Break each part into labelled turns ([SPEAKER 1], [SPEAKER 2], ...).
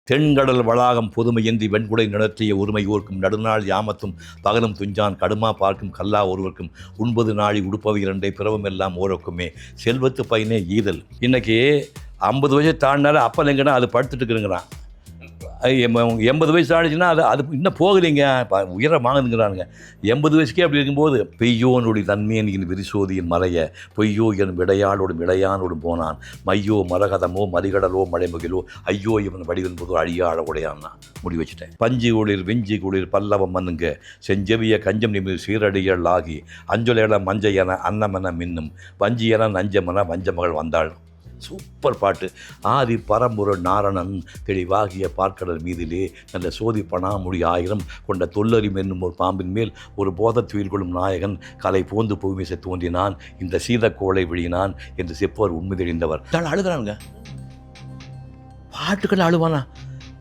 [SPEAKER 1] தென்கடல் வளாகம் பொதுமையன்றி வெண்குடை நடத்திய உரிமை ஓர்க்கும் நடுநாள் யாமத்தும் பகலும் துஞ்சான் கடுமா பார்க்கும் கல்லா ஒருவர்க்கும் 9 நாழி உடுப்பவை 2 பிறவும் எல்லாம் ஓரக்குமே செல்வத்து பையனே ஈதல். இன்னைக்கு 50 வயசு தாண்டினால அப்போ எங்கன்னா அது படுத்துட்டு இருக்குங்கிறான். 80 வயசு ஆனிச்சுன்னா அது இன்னும் போகலைங்க, உயர வாங்குதுங்கிறானுங்க. 80 வயசுக்கே அப்படி இருக்கும்போது பெய்யோனுடைய தன்மையன் விரிசோதியின் மறைய பொய்யோ என் விடையாளோடும் இடையானோடும் போனான் மையோ மரகதமோ மறிகடலோ மழைமுகிலோ ஐயோ இவன் வடிவென்பதோ அழியா அழகுடையான்னா முடி வச்சுட்டேன். பஞ்சு குளிர் வெஞ்சி குளிர் பல்லவம் மண்ணுங்க செஞ்செவிய கஞ்சம் நிமிர் சீரடிகள் ஆகி அஞ்சொலேட மஞ்ச என அன்னமென மின்னும் வஞ்சி என நஞ்சமென வஞ்சமகள் வந்தாள். சூப்பர் பாட்டு. ஆதி பரம்பொருள் நாரணன் தெளிவாகிய பார்க்கடல் மீதிலே நல்ல சோதி பணாமொழி 1000 கொண்ட தொல்லறிம் என்னும் ஒரு பாம்பின் மேல் ஒரு போதத் துயில் கொள்ளும் நாயகன் கலை போந்து பூமிசை தோன்றினான் இந்த சீதக்கோளை விழினான் என்று செப்பவர் உண்மை தெளிந்தவர். அழுகிறானுங்க, பாட்டுக்கள் அழுவானா?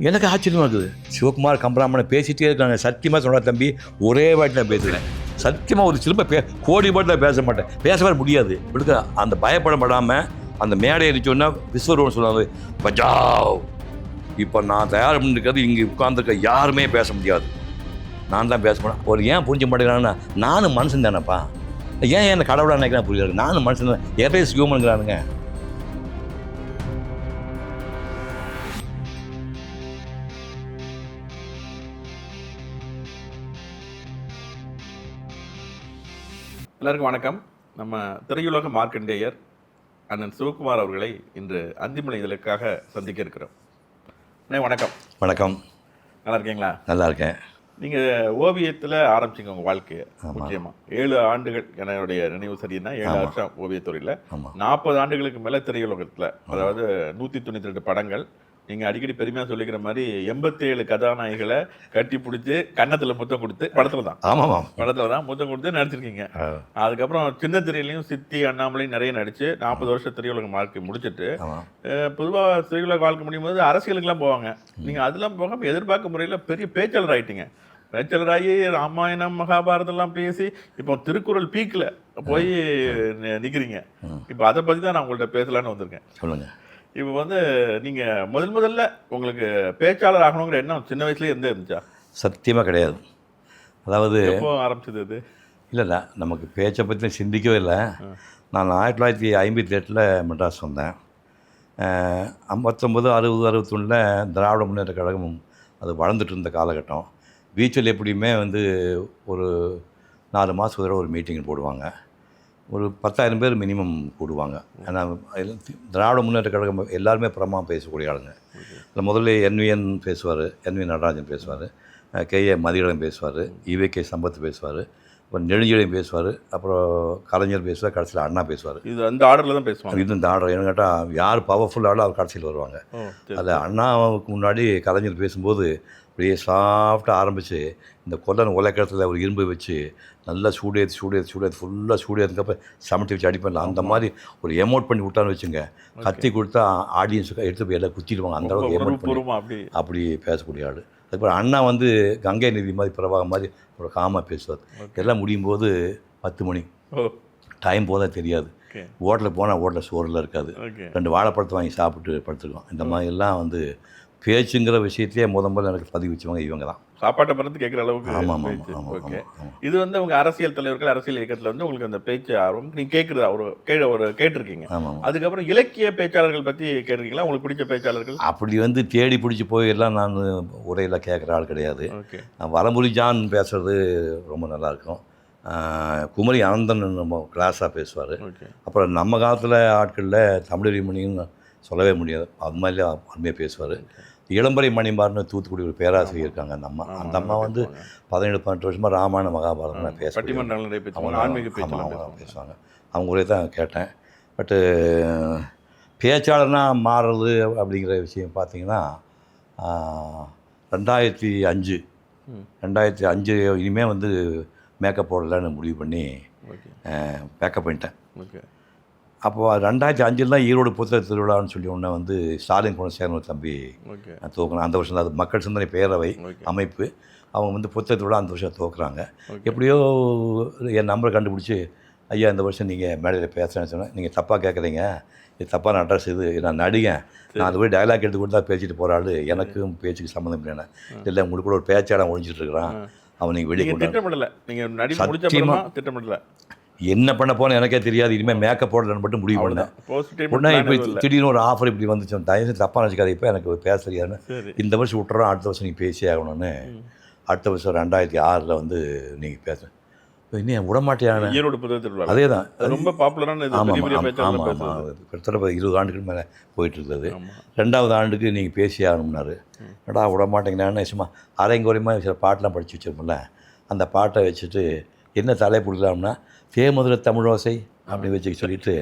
[SPEAKER 1] எனக்கு ஆச்சரியமாக இருக்குது. சிவகுமார் கம்பராமனை பேசிகிட்டே இருக்காங்க. சத்தியமாக சொன்ன தம்பி, ஒரே வாட்டி நான் பேசுகிறேன். சத்தியமாக ஒரு சிலம்ப கோடி பாட்டில் பேச மாட்டேன், பேசவே முடியாது. விடுக்க அந்த பயப்படப்படாமல் அந்த மேடை அடிச்சோன்னா விஸ்வரூபம் சொல்லுவாங்க பஜாவ். இப்போ நான் தயார் பண்ணிருக்கிறது இங்கே உட்காந்துருக்க யாருமே பேச முடியாது, நான் தான் பேச முடியும். ஒரு ஏன் புரிஞ்ச மாட்டேங்கிறான்னா, நானும் மனுஷன் தானேப்பா, ஏன் என்ன கடவுளாக நினைக்கிறேன் புரியாது. நானும் மனுஷன் தான், எரேஸ் ஹியூமனுங்கிறானுங்க.
[SPEAKER 2] எல்லாருக்கும் வணக்கம். நம்ம திரையுலக மார்க்கண்டேயர் அண்ணன் சிவகுமார் அவர்களை இன்று அந்திமலை இதழுக்காக சந்திக்க இருக்கிறோம். வணக்கம்.
[SPEAKER 1] வணக்கம்.
[SPEAKER 2] நல்லா இருக்கீங்களா?
[SPEAKER 1] நல்லா இருக்கேன்.
[SPEAKER 2] நீங்கள் ஓவியத்தில் ஆரம்பிச்சிங்க உங்கள் வாழ்க்கையை. முக்கியமாக 7 ஆண்டுகள், என்னுடைய நினைவு சரின்னா 7 வருஷம் ஓவியத்துறையில், 40 ஆண்டுகளுக்கு மேலே திரையுலகத்தில், அதாவது 192 படங்கள். நீங்கள் அடிக்கடி பெருமையாக சொல்லிக்கிற மாதிரி 87 கதாநாயகிகளை கட்டி பிடிச்சி கன்னத்தில் முத்தம் கொடுத்து படத்தில் தான், படத்தில் தான் முத்தம் கொடுத்து நடிச்சிருக்கீங்க. அதுக்கப்புறம் சின்ன திரையிலையும் சித்தி அண்ணாமலையும் நிறைய நடிச்சு 40 வருஷம் திரையுலக வாழ்க்கை முடிச்சுட்டு, பொதுவாக திரையுலக வாழ்க்கை முடியும் போது அரசியலுக்கெல்லாம் போவாங்க. நீங்கள் அதெல்லாம் போகாமல் எதிர்பார்க்க முறையில் பெரிய பேச்சாளர் ஆகிட்டீங்க. பேச்சாளராகி ராமாயணம் மகாபாரதம்லாம் பேசி இப்போ திருக்குறள் பீக்கில் போய் நிற்கிறீங்க. இப்போ அதை பற்றி தான் நான் உங்கள்கிட்ட பேசலான்னு வந்திருக்கேன். சொல்லுங்கள். இப்போ வந்து நீங்கள் முதல்ல உங்களுக்கு பேச்சாளர் ஆகணுங்கிற எண்ணம் சின்ன வயசுலேயே இருந்துச்சா?
[SPEAKER 1] சத்தியமாக கிடையாது. அதாவது
[SPEAKER 2] எப்போ ஆரம்பிச்சது அது?
[SPEAKER 1] இல்லை, நமக்கு பேச்சை பற்றி சிந்திக்கவே இல்லை. நான் 1958 மெட்ராஸ் வந்தேன். 59, 60, 61 திராவிட முன்னேற்ற கழகம் அது வளர்ந்துட்டு இருந்த காலகட்டம். பீச்சில் எப்படியுமே வந்து ஒரு 4 மாதத்துக்கு ஒரு மீட்டிங் போடுவாங்க. ஒரு 10,000 பேர் மினிமம் கூடுவாங்க. ஏன்னா திராவிட முன்னேற்ற கழகம் எல்லாருமே பிரமாக பேசக்கூடிய ஆளுங்க. இல்லை முதல்ல NVN பேசுவார், NV நடராஜன் பேசுவார், KA மதியழகன் பேசுவார், EVK சம்பத் பேசுவார், அப்புறம் நெடுஞ்செழியன் பேசுவார், அப்புறம் கலைஞர் பேசுவார், கடைசியில் அண்ணா பேசுவார்.
[SPEAKER 2] இது அந்த ஆர்டரில் தான் பேசுவாங்க.
[SPEAKER 1] இது இந்த ஆர்டர். என்ன கேட்டால் யார் பவர்ஃபுல் ஆளோ அவர் கடைசியில் வருவாங்க. அது அண்ணாவுக்கு முன்னாடி கலைஞர் பேசும்போது அப்படியே சாஃப்டாக ஆரம்பித்து இந்த கொல்லன் உலக்கத்தில் ஒரு இரும்பு வச்சு நல்லா சூடேற்று ஃபுல்லாக சூடேற்றுக்கப்போ சமைச்சு வச்சு அடிப்பேன். அந்த மாதிரி ஒரு எமோட் பண்ணி விட்டான்னு வச்சுங்க, கத்தி கொடுத்தா ஆடியன்ஸுக்கு எடுத்து போய் எல்லாம் குத்திடுவாங்க. அந்த அளவுக்கு எமோட் பண்ணி அப்படி பேசக்கூடிய ஆள். அதுக்கப்புறம் அண்ணா வந்து கங்கை நிதி மாதிரி பிரபாகம் மாதிரி ஒரு காமாக பேசுவார். எல்லாம் முடியும் போது 10 மணி டைம் போதா தெரியாது. ஹோட்டலில் போனால் ஹோட்டலில் சோறில் இருக்காது, 2 வாழைப்பழத்தை வாங்கி சாப்பிட்டு படுத்துருக்கோம். இந்த மாதிரிலாம் வந்து பேச்சுங்கிற விஷயத்தையே முதல்ல எனக்கு பதிவு வச்சவங்க இவங்க தான்.
[SPEAKER 2] சாப்பாட்டை மறந்து கேட்குற அளவுக்கு. ஓகே. இது வந்து உங்கள் அரசியல் தலைவர்கள், அரசியல் இயக்கத்தில் வந்து உங்களுக்கு அந்த பேச்சு ஆர்வம் நீங்கள் கேட்குறதா ஒரு கேட்டிருக்கீங்க. அதுக்கப்புறம் இலக்கிய பேச்சாளர்கள் பற்றி கேட்டிருக்கீங்களா? உங்களுக்கு பிடிச்ச பேச்சாளர்கள்?
[SPEAKER 1] அப்படி வந்து தேடி பிடிச்சி போய் எல்லாம் நான் உரையில் கேட்குற ஆள் கிடையாது. நான் வலம்புரி ஜான் பேசுகிறது ரொம்ப நல்லாயிருக்கும். குமரி அனந்தன் நம்ம கிளாஸாக பேசுவார். அப்புறம் நம்ம காலத்தில் ஆட்களில் தமிழறிமணின்னு சொல்லவே முடியாது, அது மாதிரி அருமையாக பேசுவார். இளம்பரை மணிமார்னு தூத்துக்குடி ஒரு பேராசிரியர் இருக்காங்க. அந்த அம்மா வந்து 17-18 வருஷமாக ராமாயண மகாபாரதம் பேசுவாங்க. அவங்க ஒரே தான் கேட்டேன். பட்டு பேச்சாளர்னால் மாறுறது அப்படிங்கிற விஷயம் பார்த்திங்கன்னா 2005 இனிமேல் வந்து மேக்கப் போடலான்னு முடிவு பண்ணி மேக்கப் பண்ணிட்டேன். அப்போது 2005 தான் ஈரோடு புத்தக திருவிழான்னு சொல்லி ஒன்று வந்து ஸ்டாலின் கூட சேர்ந்த ஒரு தம்பி தோக்கணும். அந்த வருஷம் தான் அது மக்கள் சிந்தனை பேரவை அமைப்பு. அவங்க வந்து புத்தக திருவிழா அந்த வருஷம் தோக்குறாங்க. எப்படியோ என் நம்பரை கண்டுபிடிச்சி ஐயா இந்த வருஷம் நீங்கள் மேடையில் பேசுகிறேன்னு சொன்னேன், நீங்கள் தப்பாக கேட்குறீங்க, இது தப்பான அட்ரஸ், இது நான் நடிகன், நான் அந்த போய் டைலாக் எடுத்து கொடுத்தா பேசிட்டு போகிறாள், எனக்கும் பேச்சுக்கு சம்மந்தம் இல்லைண்ணே. இல்லை உங்களுக்கு கூட ஒரு பேச்சாடம் ஒழிஞ்சிட்டு இருக்கிறான், அவன் நீங்கள் வெளியே
[SPEAKER 2] திட்டமிடலை, நீங்கள் நடிப்பு முடிச்ச திட்டமிடலை.
[SPEAKER 1] என்ன பண்ண போனேன் எனக்கே தெரியாது, இனிமேல் மேக்கப் போடலன்னு மட்டும் முடிவு பண்ணேன். உடனே இப்போ திடீர்னு ஒரு ஆஃபர் இப்படி வந்துச்சு, தயவுசெய்து தப்பாக நினச்சிக்காது, இப்போ எனக்கு பேச தெரியாதுன்னு இந்த வருஷம் விட்டுறோம், அடுத்த வருஷம் நீங்கள் பேசியே ஆகணும்னு. அடுத்த வருஷம் 2006 வந்து நீங்கள் பேச இன்னும் விடமாட்டேன். அதே தான்
[SPEAKER 2] ரொம்ப பாப்புலரான.
[SPEAKER 1] ஆமாம் கிட்டத்தட்ட 20 ஆண்டுகள் மேலே போயிட்டு இருந்தது. 2வது ஆண்டுக்கு நீங்கள் பேசி ஆகணும்னாரு. ஏடா விடமாட்டேங்கண்ணா, சும்மா அரைங்குறையமாக சில பாட்டெலாம் படித்து வச்சிருப்போம்ல, அந்த பாட்டை வச்சுட்டு என்ன தலை பிடிக்கலாம்னா தேமதுரை தமிழோசை அப்படி வச்சு சொல்லிட்டு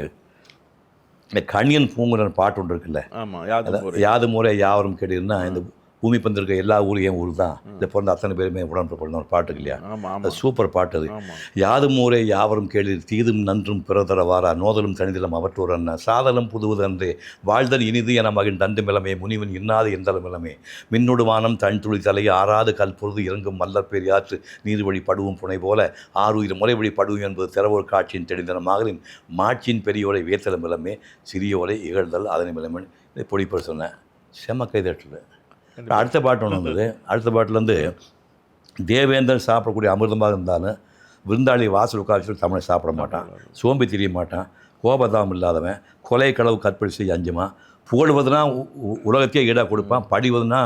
[SPEAKER 1] இந்த கணியன் பூங்குறன் பாட்டு ஒன்று இருக்குல்ல, யாது முறை யாவரும் கேட்டீங்கன்னா இந்த பூமி பந்திருக்க எல்லா ஊரும் என் ஊர் தான், இதை பிறந்த அத்தனை பேருமே உடம்பு பிறந்த ஒரு பாட்டுக்கு இல்லையா, அது சூப்பர் பாட்டு. அது யாதும் ஊரே யாவரும் கேளு தீதும் நன்றும் பிறதரவாரா நோதலும் தனிதலும் அவற்றோர் அண்ணா சாதலும் புதுவது அன்றே வாழ்தல் இனிது என மகின் தண்டு மிளமே முனிவன் இன்னாது எந்தளம் மிளமே மின்னொடு வானம் தன் துளி தலை ஆறாது கல் பொழுது இறங்கும் மல்லர் பெரியாற்று நீர் வழி படுவும் புனை போல ஆறுயிர் முறை வழி படுவும் என்பது திறவோர் காட்சியின் தெளிந்தன மகளின் மாட்சியின் பெரியோரை வேத்தல மிளமே சிறியோரை இகழ்தல் அதனை மிளமன் இதை பொடிப்பர் சொன்னேன். செம்ம கைதட்டுது. அடுத்த பாட்டு ஒன்று வந்தது. அடுத்த பாட்டில் வந்து தேவேந்திரன் சாப்பிடக்கூடிய அமிர்தமாக இருந்தாலும் விருந்தாளி வாசல் உட்காந்து தமிழை சாப்பிட மாட்டான், சோம்பி தெரிய மாட்டான், கோபதாம் இல்லாதவன், கொலை களவு கற்பழி செய்ய அஞ்சுமா, புகழ்வதுனா உலகத்தையே ஈடாக கொடுப்பான், படிவதுனா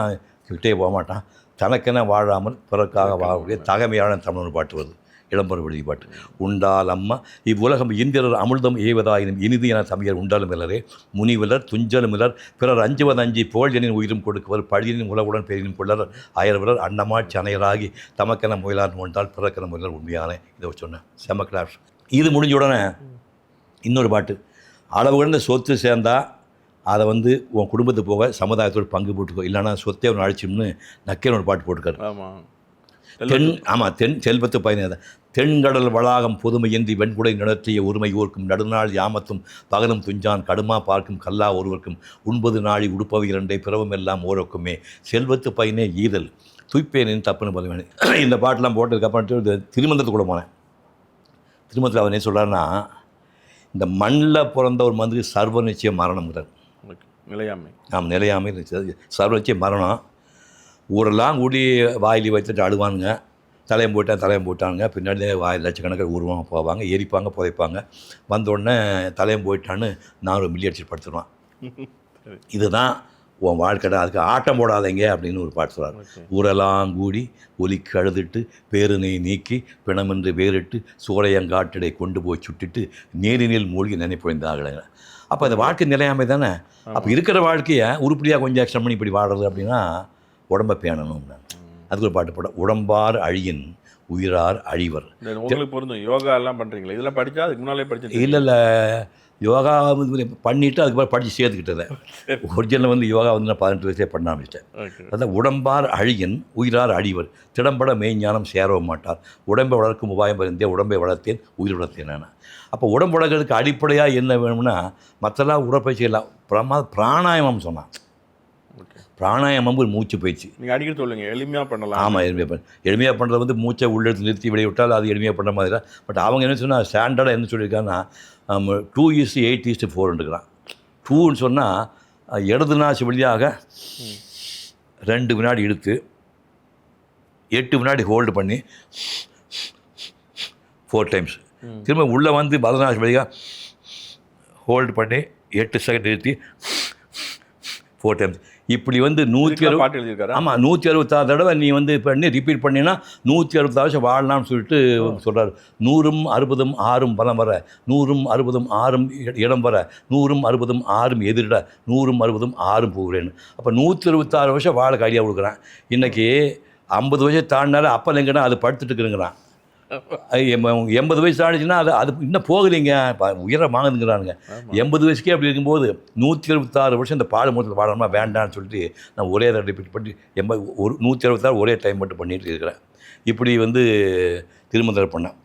[SPEAKER 1] கிட்டே போக மாட்டான், தனக்கென வாழாமல் பிறக்காக வாழக்கூடிய தகமையான தமிழ் பாட்டு வருது. இளம்பர் விழுதி பாட்டு. உண்டால் அம்மா இவ்வுலகம் இந்திரர் அமிர்தம் ஏவதாயினும் இனிது என தமிழர் உண்டாலும் இல்லரே முனிவிலர் துஞ்சலும் இலர் பிறர் அஞ்சுவதஞ்சி போழ்ஜனின் உயிரும் கொடுக்குவர் பழியனின் உலகுடன் பெரினும் கொள்ளர் அயர்விலர் அன்னமாட்சி அணையராகி தமக்கென முயலார் கொண்டால் பிறக்கென முயலர் உண்மையான இதை சொன்னேன். செம்ம கிளாஸ். இது முடிஞ்ச உடனே இன்னொரு பாட்டு, அளவு கடந்த சொத்து சேர்ந்தால் அதை வந்து உன் குடும்பத்துக்கு போக சமுதாயத்தோடு பங்கு போட்டுக்கோ, இல்லைன்னா சொத்தை ஒன்று அழிச்சும்னு நக்கேன்னு ஒரு பாட்டு போட்டுக்காரு. செல்வத்து பயனே தென்கடல் வளாகம் பொதுமையின்றி வெண்குடை நடத்திய உரிமை ஓர்க்கும் நடுநாள் யாமத்தும் பகலும் துஞ்சான் கடுமா பார்க்கும் கல்லா ஒருவர்க்கும் 9 நாளி உடுப்பவை 2 பிறவும் எல்லாம் ஓரக்குமே செல்வத்து பயனே ஈதல் துய்ப்பேனின் தப்புன்னு சொல்லுவேன். இந்த பாட்டெலாம் போட்டதுக்கப்புறம் திருமணத்துக்கு கூட போனேன். திருமணத்தில் அவர் என்ன சொல்கிறாருன்னா, இந்த மண்ணில் பிறந்த ஒரு மந்திரி சர்வ நிச்சயம் மரணம்ங்கிறார்.
[SPEAKER 2] நிலையாமை.
[SPEAKER 1] நிலையாமை சர்வ நிச்சயம் மரணம். ஊரெல்லாம் கூடி வாயிலி வைத்துட்டு அழுவானுங்க, தலையம் போட்டானுங்க, பின்னாடி வாயில் லட்சக்கணக்கில் ஊருவாங்க, போவாங்க, எரிப்பாங்க, புதைப்பாங்க, வந்தோடனே தலையம் போயிட்டான்னு 4 மில்லி அடிச்சுட்டு படுத்துருவான். இதுதான் உன் வாழ்க்கை, அதுக்கு ஆட்டம் போடாதீங்க அப்படின்னு ஒரு பாட்டு சொல்கிறார். ஊரெல்லாம் கூடி ஒலிக்கு அழுதுட்டு பேருனை நீக்கி பிணமென்று வேறிட்டு சூறையங்காட்டிடை கொண்டு போய் சுட்டுட்டு நேரினில் மூழ்கி நினைப்பொழிந்தாங்களேங்க. அப்போ அந்த வாழ்க்கை நிலையாமை தானே. அப்போ இருக்கிற வாழ்க்கையை உருப்படியாக கொஞ்சம் எக்ஸ்ட்ரா பண்ணி இப்படி வாடுறது அப்படின்னா உடம்பை பேணணும். அதுக்கு ஒரு பாட்டு போட, உடம்பார் அழியின் உயிரார் அழிவர்.
[SPEAKER 2] உங்களுக்கு பொருந்தும். யோகா எல்லாம் பண்ணுறீங்களா? இதெல்லாம் படித்தா அதுக்கு முன்னாலே படிச்சு?
[SPEAKER 1] இல்லை யோகா பண்ணிவிட்டு அதுக்கப்புறம் படித்து சேர்த்துக்கிட்டதை. ஒரிஜினல் வந்து யோகா வந்து நான் 18 வயசே பண்ண ஆரம்பிச்சிட்டேன். அதான் உடம்பார் அழியின் உயிரார் அழிவர் திடம்பட மெய்ஞானம் சேரவும் மாட்டார் உடம்பை வளர்க்கும் உபாயம் இருந்தே உடம்பை வளர்த்தேன் உயிர் வளர்த்தேன் நான். அப்போ உடம்பு வளர்க்கறதுக்கு அடிப்படையாக என்ன வேணும்னா மற்றெல்லாம் உடற்பயிற்சி எல்லாம் பிராணாயாமம் சொன்னான். பிராணாயாமம் ஒரு மூச்சு பயிற்சி.
[SPEAKER 2] நீங்கள் அடிக்கடி சொல்லுங்க, எளிமையாக பண்ணலாம்.
[SPEAKER 1] ஆமாம், எளிமையாக பண்ணுறது வந்து மூச்சை உள்ளெடுத்து நிறுத்தி வெளியே விட்டால் அது எளிமையாக பண்ணுற மாதிரி தான். பட் அவங்க என்ன சொன்னால் ஸ்டாண்டர்டாக என்ன சொல்லியிருக்காங்கன்னா 2:8:4 2ன்னு சொன்னால் இடது நாசி வழியாக 2 வினாடி இழுத்து 8 வினாடி ஹோல்டு பண்ணி 4 டைம்ஸ், திரும்ப உள்ளே வந்து வலதுநாசி வழியாக ஹோல்டு பண்ணி 8 செகண்ட் இழுத்தி 4 டைம்ஸ். இப்படி வந்து 166 தடவை நீ வந்து பண்ணி ரிப்பீட் பண்ணினா 166 வருஷம் வாழலாம்னு சொல்லிட்டு சொல்கிறார். 100ம் 60ம் 6ம் பலம் வர 100ம் 60ம் 6ம் இடம் வர 100ம் 60ம் 6ம் எதிரிட 100ம் 60ம் 6ம் போகிறேன்னு. அப்போ 166 வருஷம் வாழ ஐடியா கொடுக்குறான். இன்றைக்கி 50 வயசு தாண்டினால அப்போ எங்கன்னா அது படுத்துட்டு இருக்குங்கிறான். 80 வயசு ஆனிச்சுன்னா அது இன்னும் போகலைங்க, உயர வாங்குதுங்கிறானுங்க. 80 வயசுக்கே அப்படி இருக்கும்போது 166 வருஷம் இந்த பாடு மூலத்தில் வாழணுமா வேண்டான்னு சொல்லிட்டு நான் ஒரே தடவை ரிப்பீட் பண்ணி 166 ஒரே டைம் மட்டும் பண்ணிகிட்டு இருக்கிறேன். இப்படி வந்து திருமணத்தில் பண்ணேன்.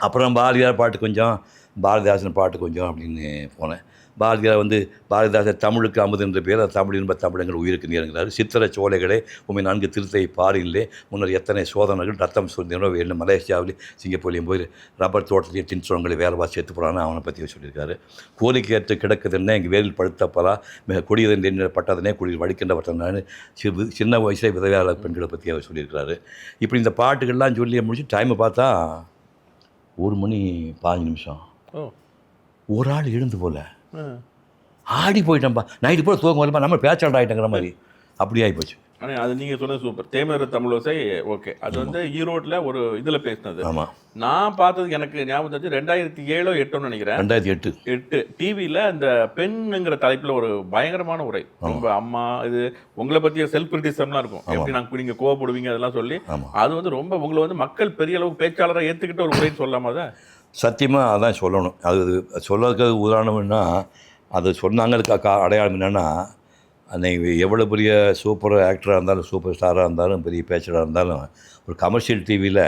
[SPEAKER 1] அப்புறம் பாரதியார் பாட்டு கொஞ்சம், பாரதிதாசன் பாட்டு கொஞ்சம் அப்படின்னு போனேன். பாரதியார் வந்து பாரதிதாசர் தமிழுக்கு அமுது என்ற பேர் தமிழ் என்ப தமிழங்கள் உயிருக்கு நேருங்கிறார். சித்திர சோலைகளே உண்மை 4 திருத்தை பாரிலே முன்னர் எத்தனை சோதனைகள் ரத்தம் சுதந்திரம் வேணும் மலேசியாவிலேயும் சிங்கப்பூர்லேயும் போய் ரப்பர் தோட்டத்தையும் தின்சோங்களை வேலை வாசி எடுத்து போகிறான்னு அவனை பற்றி சொல்லியிருக்காரு. கோரிக்கையற்று கிடக்குதுன்னா எங்கள் வேரில் படுத்தப்பலா மிக கொடியதன் என்ன பட்டதனே குடியில் வடிக்கின்றவற்றான்னு சின்ன வயசில் விதவையாளர் பெண்களை பற்றி அவர் சொல்லியிருக்காரு. இப்படி இந்த பாட்டுகள்லாம் சொல்லி முடிச்சு டைமை பார்த்தா 1 மணி 15 நிமிஷம். ஒரு ஆள் எழுந்து போல ஆடி போயிட்டோம்ப்பா. நைட்டு போல தூக்கம் வரப்பா நம்ம பேச்சாளர் ஆகிட்டங்கிற மாதிரி அப்படி ஆகிப்போச்சு.
[SPEAKER 2] ஆனால் அது நீங்கள் சொன்னது சூப்பர். தேமர் தமிழோசை ஓகே, அது வந்து ஈரோட்டில் ஒரு இதில் பேசினது.
[SPEAKER 1] ஆமாம்,
[SPEAKER 2] நான் பார்த்தது எனக்கு ஞாபகம் வச்சு 2007 8 நினைக்கிறேன்.
[SPEAKER 1] 2008
[SPEAKER 2] டிவியில் அந்த பெண்ணுங்கிற தலைப்பில் ஒரு பயங்கரமான உரை. ரொம்ப அம்மா இது உங்களை பற்றிய செல்ஃப் கிரிட்டிசம்லாம் இருக்கும். எப்படி நாங்கள் நீங்கள் கோவப்படுவீங்க அதெல்லாம் சொல்லி அது வந்து ரொம்ப உங்களை வந்து மக்கள் பெரிய அளவுக்கு பேச்சாளராக ஏற்றுக்கிட்ட ஒரு உரைன்னு சொல்லாம தான்
[SPEAKER 1] சத்தியமாக அதான் சொல்லணும். அது சொல்லறதுக்கு உதாரணம்னா அது சொன்னாங்களுக்கு அடையாளம் என்னென்னா அன்றைக்கி எவ்வளோ பெரிய சூப்பர் ஆக்டராக இருந்தாலும் சூப்பர் ஸ்டாராக இருந்தாலும் பெரிய பேச்சராக இருந்தாலும் ஒரு கமர்ஷியல் டிவியில்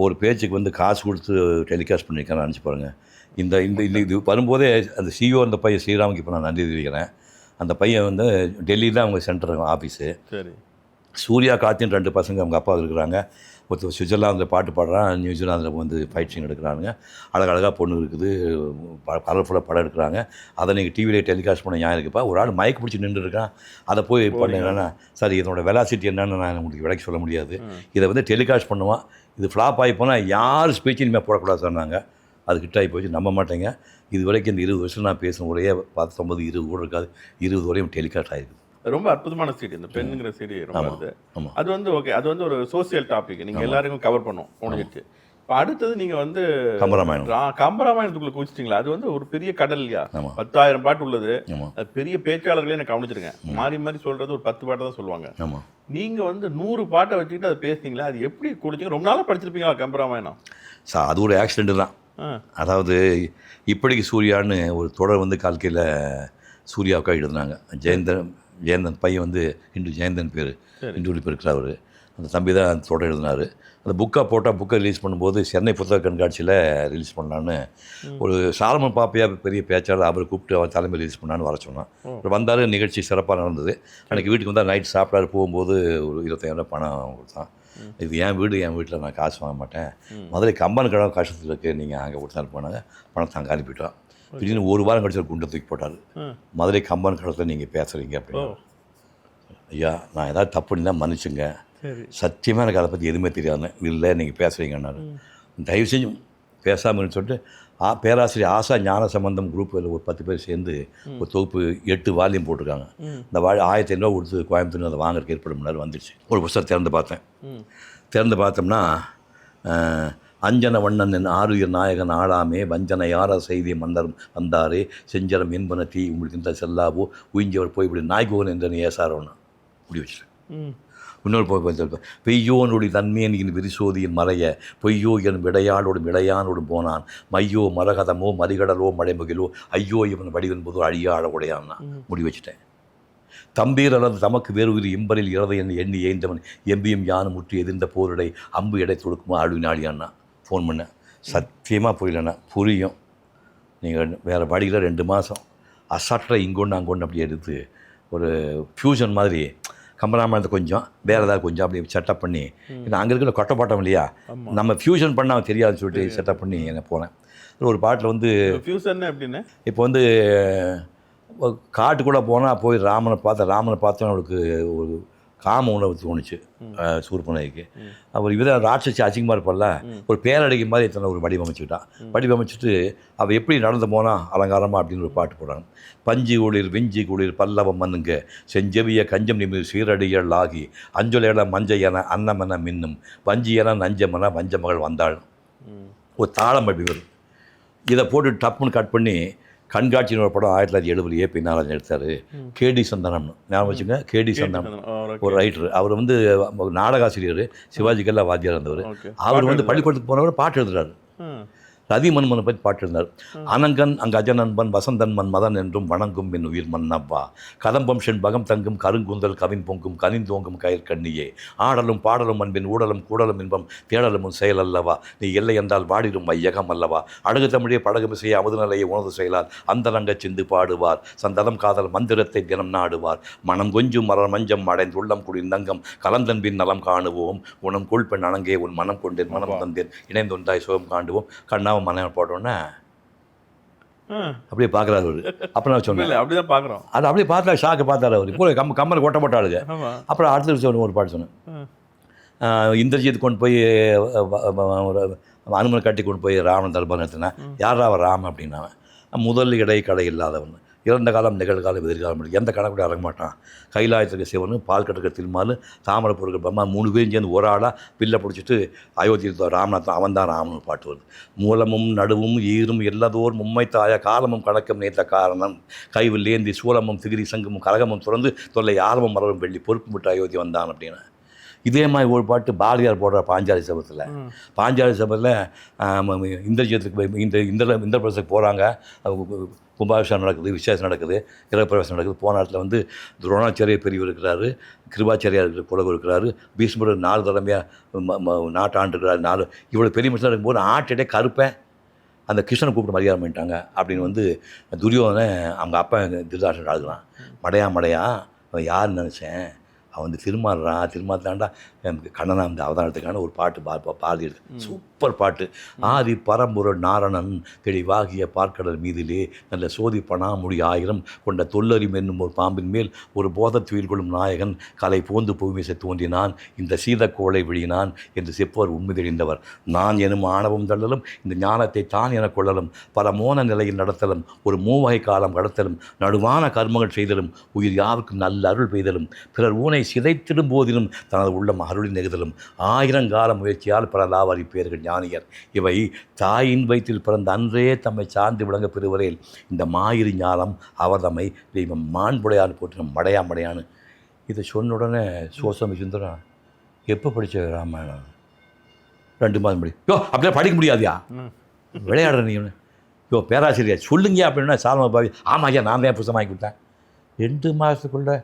[SPEAKER 1] ஒரு பேச்சுக்கு வந்து காசு கொடுத்து டெலிகாஸ்ட் பண்ணியிருக்கேன் நினச்சி பாருங்கள். இந்த இந்த இந்த இது வரும்போதே அந்த சிஓ அந்த பையன் ஸ்ரீராமுக்கு இப்போ நான் நன்றி தெரிவிக்கிறேன். அந்த பையன் வந்து டெல்லி தான் அவங்க சென்டர் ஆஃபீஸு. சரி, சூர்யா கார்த்தின்னு 2 பசங்க அவங்க அப்பா இருக்கிறாங்க. ஒருத்தர் சுவிட்சர்லாந்தில் பாட்டு பாடுறான், நியூசிலாந்தில் வந்து ஃபைட் சீன் எடுக்கிறானுங்க. அழகழகாக பொண்ணு இருக்குது, கலர்ஃபுல்லாக படம் எடுக்கிறாங்க. அதை நீங்கள் டிவியில் டெலிகாஸ்ட் பண்ண ஞாபகம் இருக்குப்பா. ஒரு ஆள் மயக்க பிடிச்சி நின்று இருக்கான். அதை போய் பண்ணேன்னா சார் இதனோட வெலாசிட்டி என்னன்னு நான் உங்களுக்கு விலைக்கு சொல்ல முடியாது. இதை வந்து டெலிகாஸ்ட் பண்ணுவான். இது ஃப்ளாப் ஆகி போனால் யார் ஸ்பீச் இனிமேல் போடக்கூடாது சொன்னாங்க. அது ஹிட் ஆகி போச்சு. நம்ப மாட்டேங்க, இது வரைக்கும் இந்த 20 வருஷம் நான் பேசின ஒரே 19 20 கூட இருக்காது. 20 வரையும் டெலிகாஸ்ட் ஆகிருக்கு.
[SPEAKER 2] ரொம்ப அற்புதமான சீடி இந்த பெண்ணுங்கிற சீடி. ரொம்ப அது வந்து ஓகே, அது வந்து ஒரு சோசியல் டாபிக், நீங்கள் எல்லாருக்கும் கவர் பண்ணோம் முடிஞ்சிச்சு. இப்போ அடுத்தது நீங்கள் வந்து கம்பராமாயணத்துக்குள்ள குதிச்சிட்டிங்களா? அது வந்து ஒரு பெரிய கடல் இல்லையா? 10,000 பாட்டு உள்ளது. அது பெரிய பேச்சாளர்களே எனக்கு கவனிச்சிருக்கேன். மாறி மாறி சொல்கிறது ஒரு 10 பாட்டை தான் சொல்லுவாங்க. நீங்கள் வந்து 100 பாட்டை வச்சுக்கிட்டு அதை பேசுனீங்களா? அது எப்படி குடிச்சிங்க? ரொம்ப நாளாக படிச்சிருப்பீங்களா கம்பராமாயணம்?
[SPEAKER 1] சார் அது ஒரு ஆக்சிடென்ட் தான். அதாவது இப்படிக்கு சூர்யான்னு ஒரு தொடர் வந்து கால்கையில் சூர்யாவுக்காக எழுதுனாங்க. ஜெயந்தன் பையன் வந்து இந்து ஜெயந்தன் பேர், இந்துவில் பேர் இருக்கிற அவர். அந்த தம்பி தான் அந்த தொடர் எழுதினார். அந்த புக்காக போட்டால் புக்கை ரிலீஸ் பண்ணும்போது சென்னை புத்தக கண்காட்சியில் ரிலீஸ் பண்ணலான்னு ஒரு சாலமன் பாப்பையா பெரிய பேச்சாளர் அவர் கூப்பிட்டு அவர் தலைமையில் ரிலீஸ் பண்ணான்னு வர சொன்னான். அவர் வந்தார், நிகழ்ச்சி சிறப்பாக நடந்தது. அன்றைக்கி வீட்டுக்கு வந்தால் நைட் சாப்பிடாரு. போகும்போது ஒரு 25,000 பணம் கொடுத்தான். இது என் வீட்டில் நான் காசு வாங்க மாட்டேன், மதுரை கம்பன் கடை கஷ்டத்தில் இருக்குது, நீங்கள் அங்கே கொடுத்தாரு போனாங்க. பணத்தை அங்கே அனுப்பிட்டோம். திடீர்னு 1 வாரம் கழிச்சு குண்டை தூக்கி போட்டார். மதுரை கம்பன் கடத்தில் நீங்கள் பேசுகிறீங்க அப்படின்னு. ஐயா நான் ஏதாவது தப்பு இருந்தால் மன்னிச்சுங்க, சத்தியமாக எனக்கு அதை பற்றி எதுவுமே தெரியாதுன்னு. இல்லை நீங்கள் பேசுகிறீங்கன்னாரு. தயவு செஞ்சு பேசாமல் சொல்லிட்டு பேராசிரியர் ஆசா ஞான சம்பந்தம் குரூப்பில் ஒரு 10 பேர் சேர்ந்து ஒரு தொகுப்பு 8 வால்யூம் போட்டிருக்காங்க. இந்த 1500 கொடுத்து கோயம்புத்தூர் அதை வாங்குறதுக்கு ஏற்படும் முன்னாடி வந்துடுச்சு. ஒரு புத்தகம் திறந்து பார்த்தோம்னா அஞ்சன வண்ணன் ஆறுயிர் நாயகன் ஆளாமே வஞ்சனை யார செய்தி மன்னர் வந்தாரே செஞ்சரம் என்பன தீ உங்களுக்கு இந்த செல்லாவோ உயிஞ்சவர் போய் இப்படி நாய்கோன் என்று ஏசாரோன்னு முடி வச்சுட்டேன். இன்னொரு போய் பெய்யோனுடைய தன்மையனின் விரிசோதியின் மறைய பொய்யோ என் விடையாளோடும் விடையானோடும் போனான் மையோ மரகதமோ மறிகடலோ மழைமுகிலோ ஐயோ இவன் வடிவென்பதோ அழியாழ உடையான்னா முடி வச்சுட்டேன். தம்பீர் அல்லது தமக்கு வேறு உயிர் இம்பரில் இறதை எண்ணி ஏந்தவன் எம்பியும் யானும் முற்றி எதிர்ந்த போரிடை அம்பு எடை தொடுக்குமோ ஆளுவினாளியான்னா ஃபோன் பண்ணேன். சத்தியமாக புரியலண்ணா. புரியும், நீங்கள் வேறு வழியில் 2 மாதம் அசால்ட்டாக இங்கொண்டு அங்கொண்டு அப்படி எடுத்து ஒரு ஃபியூஷன் மாதிரி கம்பராமாயணத்தை கொஞ்சம் வேறு ஏதாவது கொஞ்சம் அப்படி செட்டப் பண்ணி, ஏன்னா அங்கே இருக்கிற கொட்டப்பாட்டம் இல்லையா, நம்ம ஃபியூஷன் பண்ணால் தெரியாதுன்னு சொல்லிட்டு செட்டப் பண்ணி என்ன போனேன். ஒரு பாட்டில் வந்து
[SPEAKER 2] ஃபியூஷன் எப்படின்னு இப்போ
[SPEAKER 1] வந்து காட்டுக்குள்ளே போனால் போய் ராமனை பார்த்தோன்னா அவளுக்கு ஒரு காம உணவு தோணுச்சு சூர்பனகைக்கு. அவர் இவதான் ராட்சசி அசிங்கமாக இருப்பார்ல, ஒரு பேரடிக்கு மாதிரி இத்தனை ஒரு வடிவமைச்சிட்டு அவள் எப்படி நடந்து போனால் அலங்காரமாக அப்படின்னு ஒரு பாட்டு போடுறாங்க. பஞ்சு குளிர் விஞ்சி குளிர் பல்லவம் மண்ணுங்க செஞ்செவிய கஞ்சம் நிமிர் சீரடிகள் ஆகி அஞ்சொலையில மஞ்ச என அன்னமென மின்னும் வஞ்சி என நஞ்சமென வஞ்ச மகள் வந்தாள். ஒரு தாளம் அப்படி வரும். இதை போட்டு டப்புன்னு கட் பண்ணி கண்காட்சியின் ஒரு படம் 1970 ஏபி நாராயணன் எடுத்தார். கேடி சந்தானம்னு ஞாபகம் வச்சுங்க. கேடி சந்தானம் ஒரு ரைட்டர். அவர் வந்து நாடகாசிரியர், சிவாஜிக்கெல்லாம் வாத்தியார் இருந்தவர். அவர் வந்து பள்ளிக்கூடத்துக்கு போனவர் பாட்டு எழுதுறாரு. ரதி மன்மனை பற்றி பாட்டு இருந்தார். அனங்கன் அங்கு அஜனன்பன் வசந்தன்மன் மதன் என்றும் வணங்கும் என் உயிர் மன்னவ்வா கதம்பம் செண்பகம் தங்கும் கருங்குந்தல் கவின் பொங்கும் கனிந்தோங்கும் கயிற்கண்ணியே ஆடலும் பாடலும் அன்பின் ஊடலும் கூடலும் இன்பம் தேடலும் உன் செயல் அல்லவா நீ இல்லை என்றால் வாடிடும் வையகம் அல்லவா அழகு தமிழே பழகு செய்ய அமுது நிலையை உணர்ந்து செயலால் அந்தரங்க சிந்து பாடுவார் சந்ததம் காதல் மந்திரத்தை தினம் நாடுவார் மனம் கொஞ்சும் மலர் மஞ்சம் அடைந்து உள்ளம் குடிந்தங்கம் கலந்தன்பின் நலம் காணுவோம் உணம் கூழ் பெண் அணங்கே உன் மனம் கொண்டேன் மனம் தந்தேன் இணைந்து ஒன்றாய் சுகம் காண்டுவோம் கண்ணாவும் மனம் போட்டோன்னே அப்படியே பார்க்குறாரு அவர். அப்புறம் நான் சொன்னேன்
[SPEAKER 2] அப்படிதான் பார்க்குறோம்.
[SPEAKER 1] அது அப்படியே பார்த்தா ஷாக்கு பார்த்தாரு அவர். இப்போ கம்மல் கொட்ட போட்டாளுங்க. அப்புறம் அடுத்த விஷயம் ஒரு பாட்டு சொன்னேன். இந்திரஜித் கொண்டு போய் ஒரு அனுமனை கட்டி கொண்டு போய் ராவணன் தர்பார் நடத்தினேன். யாரா அவன் ராமன் அப்படின்னாவன். முதல் இடை கடை இல்லாதவன், இறந்த காலம் நிகழ்காலம் எதிர்காலம் எந்த கணக்கு இறங்க மாட்டான். கைலாயத்துக்கு சிவனு பால் கட்டுக்க திருமால் தாமரை பொருட்கள் பிரம்மா 3 பேரும் சேர்ந்து ஒரு ஆளாக வில்லை பிடிச்சிட்டு அயோத்தியில் ராமநாதன் அவன் தான் ராமன் பாட்டு வருது. மூலமும் நடுவும் ஈரும் எல்லாதோர் மும்மை தாய காலமும் கணக்கம் நேர்த்த காரணம் கைவில் ஏந்தி சூலமும் திகிரி சங்கமும் கலகமும் துறந்து தொல்லை ஆரம்பம் மலரும் வெள்ளி பொறுப்பு விட்டு அயோத்தி வந்தான் அப்படின்னு. இதே மாதிரி ஒரு பாட்டு பாரதியார் போடுற பாஞ்சாலி சபத்தில். பாஞ்சாலி சபத்தில் இந்திரஜித்துக்கு இந்திரபிரதத்துக்கு போகிறாங்க. கும்பாபிஷேகம் நடக்குது, விசேஷம் நடக்குது, கிரகப்பிரவேசம் நடக்குது. போன இடத்துல வந்து துரோணாச்சாரிய பெரியவர் இருக்கிறாரு, கிருபாச்சாரியார் புலவர் இருக்கிறாரு, பீஷ்மர் 4 தலைமையாக நாட்டாண்டு இருக்கிறாரு. 4 இவ்வளோ பெரிய மனுஷன் இருக்கும்போது ஆட்டிட்டே கருப்பேன் அந்த கிருஷ்ணனை கூப்பிட்டு மரியாதை பண்ணிட்டாங்க அப்படின்னு வந்து துரியோதனை அவங்க அப்பா திருதாசன் அழுகுறான். மடையா அவன் யாருன்னு நினச்சேன், அவன் வந்து திருமால் தாண்டா கண்ணனா அந்த அவதாரத்துக்கான ஒரு பாட்டு பாடி இருக்கு. சூப்பர் பாட்டு. ஆதி பரம்பொருள் நாரணன் தெளிவாகிய பார்க்கடல் மீதிலே நல்ல சோதி பணாமுடி 1000 கொண்ட தொல்லறிம் என்னும் ஒரு பாம்பின் மேல் ஒரு போத துயில் கொள்ளும் நாயகன் கலை போந்து பூமிசை தோன்றினான் இந்த சீதக்கோளை விழினான் என்று செப்பவர் உண்மை தெரிந்தவர். நான் எனும் ஆணவம் தள்ளலும் இந்த ஞானத்தை தான் என கொள்ளலும் பல மோன நிலையில் நடத்தலும் ஒரு மூவகை காலம் கடத்தலும் நடுவான கர்மங்கள் செய்தலும் உயிர் யாருக்கும் நல்ல அருள் பெய்தலும் பிறர் ஊனை சிதைத்திடும் போதிலும் தனது உள்ளம் அருளின் நெகுதலும் 1000 கால முயற்சியால் பல லாவாரி பேர்கள் ஞானியர் இவை தாயின் வயிற்றில் பிறந்த அன்றே தம்மை சார்ந்து விளங்க பெறுவரையில் இந்த மாயிரி ஞானம் அவதமை தெய்வம் மாண்புடையான்னு போட்டு மடையான்னு இதை சொன்ன உடனே சோசமி சுந்தரம் எப்போ படித்த ராமாயணம் 2 மாதம் படி. அப்படியே படிக்க முடியாதியா, விளையாடுற நீ பேராசிரியர் சொல்லுங்க அப்படின்னா சாலம பாவி ஆமாம் ஐயா நான் தான் புத்தகம் வாங்கி கொடுத்தேன். 2 மாதத்துக்குள்ளே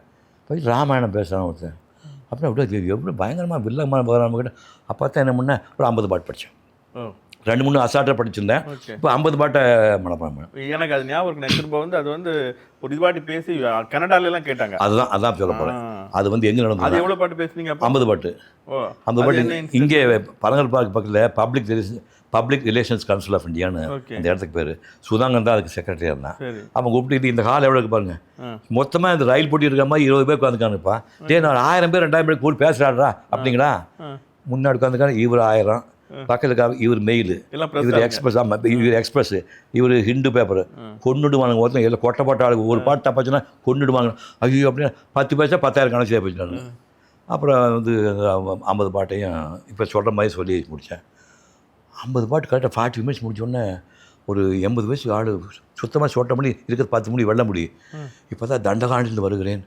[SPEAKER 1] போய் ராமாயணம் பேசுகிறான் ஒருத்தன். அப்புறம் அப்படியே எவ்வளோ பயங்கரமாக வில்லங்கமான பகவான் கிட்ட. அப்போ தான் என்ன முன்னே ஒரு 50 பாட்டு படித்தேன். 2-3 அசால்ட்டாக படிச்சிருந்தேன். இப்போ 50 பாட்டை மனப்பாடம்.
[SPEAKER 2] எனக்கு அது ஞாபகம் இருக்கு. திரும்ப வந்து அது வந்து ஒரு இது பாட்டு பேசி கனடாலெல்லாம் கேட்டாங்க.
[SPEAKER 1] அதான் சொல்ல போகிறேன். அது வந்து எங்கே நடந்தது?
[SPEAKER 2] அது எவ்வளோ பாட்டு பேசுனீங்க?
[SPEAKER 1] 50 பாட்டு. 50 பாட்டு இங்கே பனங்கல் பார்க் பக்கத்தில் பப்ளிக் ரிலேஷன்ஸ் கவுன்சில் ஆஃப் இந்தியான்னு அந்த இடத்துக்கு பேர். சுதாங்கன் தான் அதுக்கு செக்ரட்டரியாக இருந்தான். அவன் கூப்பிட்டு இந்த ஹால் எவ்வளோ இருக்கு பாருங்க, மொத்தமாக இந்த ரயில் போட்டி இருக்கிற மாதிரி 20 பேர் உட்காந்துக்கானுப்பா. நான் 1000 பேர் 2000 பேர் கூடி பேசுகிறாடுறா அப்படிங்களா. முன்னாடி உட்காந்துக்கான இவர் 1000 பக்கத்துக்காக இவர் மெயில், இவர் எக்ஸ்பிரஸ், இவர் எக்ஸ்பிரஸ், இவர் ஹிண்டு பேப்பர் கொண்டுடுவானுங்க. ஒருத்தன் எல்லாம் கொட்டப்பட்ட ஆளுக்கு ஒரு பாட்டு தப்பாச்சுன்னா கொண்டுடுவாங்க. ஐயோ அப்படின்னா 10 பைசா 10,000 கணக்கு செய்ய போயிட்டாங்க. அப்புறம் வந்து 50 பாட்டையும் இப்போ சொல்கிற மாதிரி சொல்லி முடித்தேன். 50 பாட்டு கரெக்டாக 40 மினிட்ஸ் முடிச்சோடனே ஒரு 80 வயசு ஆள் சுத்தமாக சொட்ட முடி இருக்கிறது 10 முடி வெள்ள முடி. இப்போ தான் தண்டகாண்டிலிருந்து வருகிறேன்,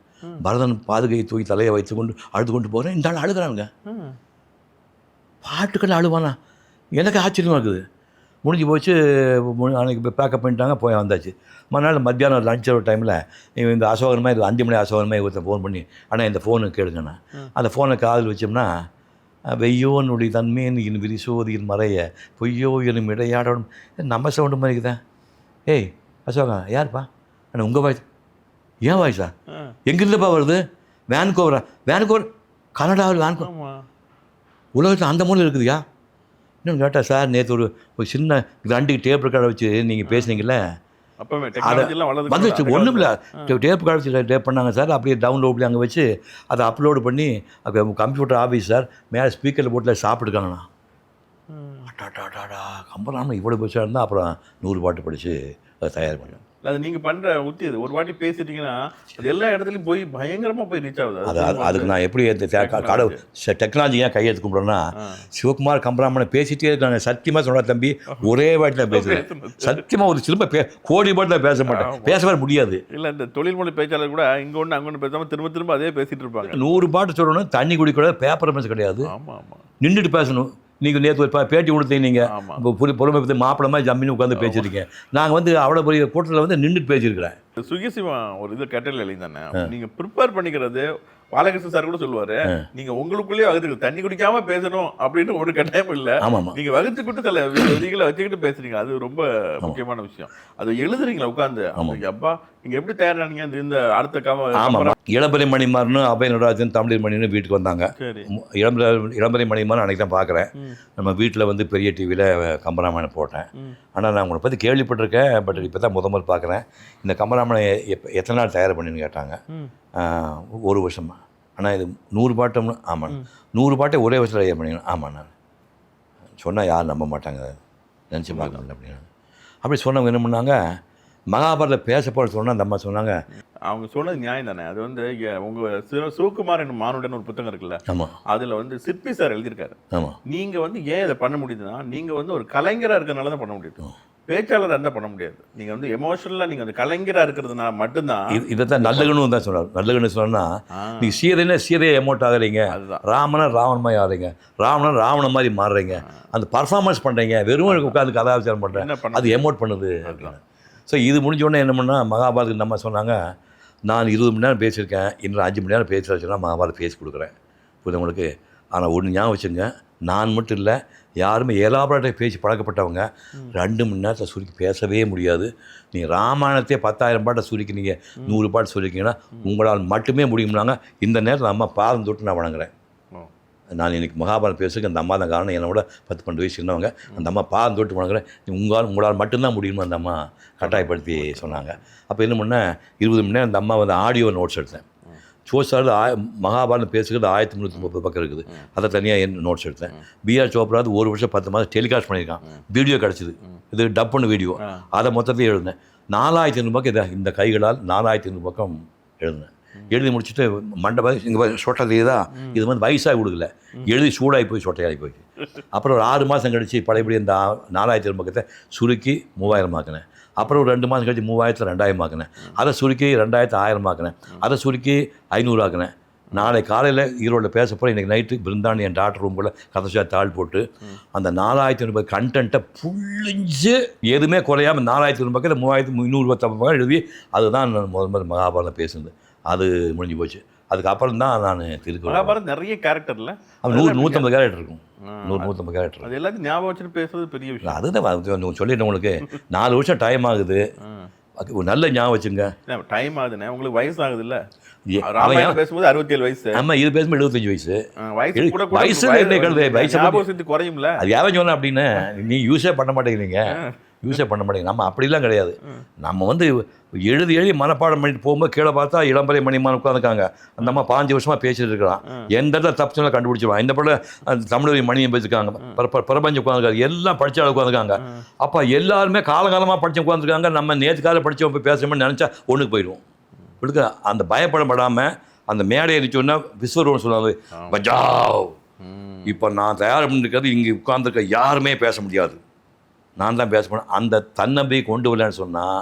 [SPEAKER 1] பரதன் பாதுகையை தூக்கி தலையை வைத்து கொண்டு அழுது கொண்டு போகிறேன். இந்த ஆள் அழுகிறானுங்க. பாட்டுக்கள் அழுவானா, எனக்கு ஆச்சரியமாக இருக்குது. முடிஞ்சு போச்சு. அன்றைக்கி பேக்கப் பண்ணிட்டாங்க, போய் வந்தாச்சு. மறுநாள் மத்தியானம் லஞ்ச் ஒரு டைமில் இந்த அசோகரமாக இது 5 மணி அசோகரமாக ஒருத்தன் ஃபோன் பண்ணி ஆனால் இந்த ஃபோனு கேளுங்கண்ணா. அந்த ஃபோனை காதில் வச்சோம்னா வெய்யோனுடைய தன்மேன் என் விரிசோதியின் மறைய பொய்யோ எனும் இடையாடணும் நம்ம சவுண்டு மாதிரி இருக்குதான். ஏய் அசோகா யாருப்பா? ஆனால் உங்கள் வாய்ஸ். ஏன் வாய்ஸா? எங்கிருந்துப்பா வருது? வேன்கோவர் கனடாவில் வேன்கோவர் உலகத்தில் அந்த மூலம் இருக்குதுயா. இன்னொன்று கேட்டால் சார் நேற்று ஒரு சின்ன 2 டேப் கடை வச்சு நீங்கள் பேசுனீங்கல்ல, வந்துச்சு. ஒன்றும் இல்லை, டேப் கடை வச்சு டேப் பண்ணாங்க சார். அப்படியே டவுன்லோட் அங்கே வச்சு அதை அப்லோடு பண்ணி கம்ப்யூட்டர் ஆஃபீஸ் சார் மேலே ஸ்பீக்கரில் போட்டில் சாப்பிட்டுருக்காங்கண்ணா. அட்டாடாடாடா கம்பராமல் இவ்வளோ பேசாக இருந்தால் அப்புறம் 100 பாட்டு படித்து அதை தயார் பண்ணேன்.
[SPEAKER 2] அது நீங்கள் பண்ணுற உத்தி அது. ஒரு வாட்டி பேசிட்டீங்கன்னா அது எல்லா இடத்துலையும் போய் பயங்கரமாக போய் ரீச் ஆகுது.
[SPEAKER 1] அதுக்கு நான் எப்படி கடவுள் டெக்னாலஜியாக கையெழுத்து கும்பிட்றேன்னா, சிவகுமார் கம்பராமனை பேசிகிட்டே இருக்காங்க. சத்தியமாக சொன்ன தம்பி ஒரே வாட்டில் பேசுகிறேன். சத்தியமாக ஒரு சிலம்ப கோடி பாட்டில் பேச மாட்டேன், பேசவே முடியாது.
[SPEAKER 2] இல்லை இந்த தொழில்மொழி பேச்சாளர் கூட இங்கே ஒன்று அங்கே ஒன்று பேசாமல் திரும்ப அதே பேசிகிட்டு இருப்பாங்க.
[SPEAKER 1] 100 பாட்டு சொல்லணும், தண்ணி குடிக்கூடாது, பேப்பர் பேச கிடையாது.
[SPEAKER 2] ஆமாம் ஆமாம்,
[SPEAKER 1] நின்றுட்டு பேசணும். நீங்கள் நேற்று ஒரு பேட்டி கொடுத்தீங்க நீங்கள்
[SPEAKER 2] ஆமா.
[SPEAKER 1] இப்போ பொறுமை பற்றி மாப்பிள மாதிரி ஜம்மின்னு உட்காந்து பேசியிருக்கேன். நாங்கள் வந்து அவ்வளோ பெரிய கூட்டத்தில் வந்து நின்றுட்டு பேசியிருக்கிறேன்.
[SPEAKER 2] சுகிசிவம் ஒரு இது கட்டளை எழுதிதானே, நீங்க ப்ரிப்பேர் பண்ணிக்கிறது பாலகிருஷ்ணன் சார் கூட சொல்லுவாரு, நீங்க உங்களுக்குள்ளேயே வகுத்துக்கு தண்ணி குடிக்காம பேசணும் அப்படின்னு ஒரு கட்டாயம் இல்ல.
[SPEAKER 1] ஆமாம்,
[SPEAKER 2] நீங்க வகுத்துக்கிட்டு சில விதிகளை வச்சுக்கிட்டு பேசுறீங்க, அது ரொம்ப முக்கியமான விஷயம். அது எழுதுறீங்களா உட்காந்து, அப்பா நீங்க எப்படி தயாரானீங்க இந்த அடுத்த
[SPEAKER 1] ஆமாம். இளம்பரை மணிமாறனும் அபய நடராஜன் தமிழ் மணின்னு வீட்டுக்கு வந்தாங்க.
[SPEAKER 2] சரி.
[SPEAKER 1] இளம்பரை மணிமாறன் அன்றைக்கி தான் பார்க்குறேன். நம்ம வீட்டில் வந்து பெரிய டிவியில் கம்பராமாயணம் போட்டேன். ஆனால் நான் உங்களை பற்றி கேள்விப்பட்டிருக்கேன், பட் இப்போ தான் முதல் பார்க்குறேன். இந்த கம்பராமாயணம் எத்தனை நாள் தயார் பண்ணின்னு கேட்டாங்க. 1 வருஷமா. ஆனால் இது 100 பாட்டம். ஆமாம், 100 பாட்டை ஒரே வருஷத்தில் தயார் பண்ணிக்கணும். ஆமாம், நான் சொன்னால் யாரும் நம்ப மாட்டாங்க, நினச்சி பார்க்க முடியல அப்படின்னு. அப்படி சொன்னவங்க என்ன பண்ணாங்க, மகாபாரத பேச போட சொன்னால் அந்த அம்மா சொன்னாங்க,
[SPEAKER 2] அவங்க சொன்னது நியாயம் தானே. அது வந்து உங்க சிவகுமார் என்னும் மானுடன் ஒரு புத்தகம் இருக்குல்ல,
[SPEAKER 1] ஆமாம்,
[SPEAKER 2] அதுல வந்து சிற்பி சார் எழுதியிருக்காரு.
[SPEAKER 1] ஆமாம்,
[SPEAKER 2] நீங்க வந்து ஏன் இதை பண்ண முடியுதுன்னா, நீங்க வந்து ஒரு கலைஞரா இருக்கிறதுனால தான் பண்ண முடியுது, பேச்சாளராக இருந்தால் பண்ண முடியாது. நீங்கள் வந்து எமோஷனலாக நீங்கள் வந்து கலைஞராக இருக்கிறதுனால மட்டும்தான்.
[SPEAKER 1] இதை தான் நல்லகணும் தான் சொன்னார். நல்லகன்னு சொன்னால் நீங்கள் சீதைன்னா சீதையை எமோட் ஆகுறீங்க, ராமனா ராவணமாய் ஆகிறீங்க, ராவணா ராவண மாதிரி மாறுறீங்க, அந்த பர்ஃபார்மன்ஸ் பண்ணுறீங்க, வெறும் உட்காந்து கதாச்சாரம் பண்ணுறேன், அது எமோட் பண்ணுது அப்படின்னு. ஸோ இது முடிஞ்சோடனே என்ன பண்ணால் மகாபாரதத்துக்கு நம்ம சொன்னாங்க, நான் 20 மணி நேரம் பேசியிருக்கேன், இன்னும் 5 மணி நேரம் பேசுகிறேன் சொன்னால் மகாபாரதம் பேசி கொடுக்குறேன் புரியுது. ஆனால் ஒன்று ஞாபகம் வச்சுங்க, நான் மட்டும் இல்லை, யாருமே ஏலாபரட்டை பேசி பழக்கப்பட்டவங்க 2 மணி நேரத்தில் சுருக்கி பேசவே முடியாது. நீங்கள் ராமாயணத்தையே 10,000 பாட்டை சுருக்கி நீங்கள் 100 பாட்டு சுருக்கிங்கன்னா உங்களால் மட்டுமே முடியும்னாங்க. இந்த நேரத்தில் அம்மா பாதம் தொட்டு நான் வணங்குறேன். நான் இன்றைக்கி மகாபாரதம் பேசுறதுக்கு அந்த அம்மா தான் காரணம். என்னோட 10-12 வயசு சின்னவங்க. அந்த அம்மா பாதம் தொட்டு வணங்குறேன், உங்களால் மட்டும்தான் முடியும்னு அந்த அம்மா கட்டாயப்படுத்தி சொன்னாங்க. அப்போ என்ன பண்ணேன், 20 மணி நேரம் அந்த அம்மா வந்து ஆடியோ நோட்ஸ் எடுத்தேன். சோசாரில் மகாபாரதம் பேசுகிறது 1330 பக்கம் இருக்குது, அதை தனியாக நோட்ஸ் எடுத்தேன். பிஆர் சோப்ரா 1 வருஷம் 10 மாதம் டெலிகாஸ்ட் பண்ணியிருக்கான், வீடியோ கிடச்சிது, இது டப்புன்னு வீடியோ, அதை மொத்தத்தையும் எழுதினேன். 4500 பக்கம் இந்த கைகளால் 4500 பக்கம் எழுதினேன். எழுதி முடிச்சுட்டு மண்டபம் இங்கே சொட்டை தான், இது வந்து வயசாகி கொடுக்கல, எழுதி சூடாகி போய் சொட்டையாகி போயிடுச்சு. அப்புறம் ஒரு 6 மாதம் கழிச்சு பழையபடி இந்த 4000 பக்கத்தை சுருக்கி 3000 ஆக்கினேன். அப்புறம் ஒரு 2 மாதம் கழிச்சு 3000 2000 ஆக்கினேன். அதை சுருக்கி 2000 1000 ஆக்கினேன். அதை சுருக்கி 500 ஆக்கினேன். நாளை காலையில் ஈரோடில் பேச போகிற இன்றைக்கி நைட்டு பிருந்தாண்டி என் டாக்டர் ரூம் கூட கதச்சா தாள் போட்டு அந்த 4500 கண்டென்ட்டை புழிஞ்சு எதுவுமே குறையாமல் 4500 பக்கத்தில் 3350 எழுதி அதுதான் நான் முதல் மகாபாரதம் பேசுனது. அது முடிஞ்சு போச்சு. அதுக்கப்புறம் தான் நான் திருக்குறள்.
[SPEAKER 2] மகாபாரதம் நிறைய கேரக்டர்ல
[SPEAKER 1] 100-150 கேரக்டர் இருக்கும். 100-150 கேரக்டர்.
[SPEAKER 2] அது எல்லாத்தையும் ஞாபகம் வச்சுட்டு பேசுறது பெரிய விஷயம்.
[SPEAKER 1] அதுதான் சொல்லிட்டேன் உங்களுக்கு. 4 வருஷம் டைம் ஆகுது, ஒரு நல்ல ஞாபகம் வச்சுங்க.
[SPEAKER 2] டைம் ஆகுதுண்ணே, உங்களுக்கு வயசு ஆகுது இல்லை? ராமாயணம் பேசும்போது 67 வயசு.
[SPEAKER 1] ஆமா, இது பேசும்போது 75 வயசு.
[SPEAKER 2] வயசு குறையும்ல.
[SPEAKER 1] அது யாரும் சொன்ன அப்படின்னு நீ யூஸே பண்ண மாட்டேங்கிறீங்க. நம்ம அப்படிலாம் கிடையாது. நம்ம வந்து எழுதி மனப்பாடம் பண்ணிட்டு போகும்போது கீழே பார்த்தா இளம்பரை மணிமாறன் உட்காந்துருக்காங்க. அந்த அம்மா 5 வருஷமாக பேசிட்டு இருக்கிறான். எந்த இடத்துல தப்பு கண்டுபிடிச்சிருவான். இந்த படம் தமிழ் மணியை பேசிருக்காங்க, பிரபஞ்சம் உட்காந்துருக்காங்க, எல்லாம் படிச்சாலும் உட்காந்துருக்காங்க. அப்போ எல்லாருமே காலகாலமாக படிச்சு உட்காந்துருக்காங்க. நம்ம நேற்று காலம் படித்தவங்க போய் பேசுகிறோம்னு நினச்சா ஒன்றுக்கு போயிடுவோம். உங்களுக்கு அந்த பயப்படப்படாமல் அந்த மேடையை சொன்னா விஸ்வரூபம் சொன்னாங்க, பஜாவ், இப்போ நான் தயார் பண்ணிருக்கிறது இங்கே உட்காந்துருக்க யாருமே பேச முடியாது, நான் தான் பேச போனேன். அந்த தன்னம்பிக்கை கொண்டு வரலன்னு சொன்னால்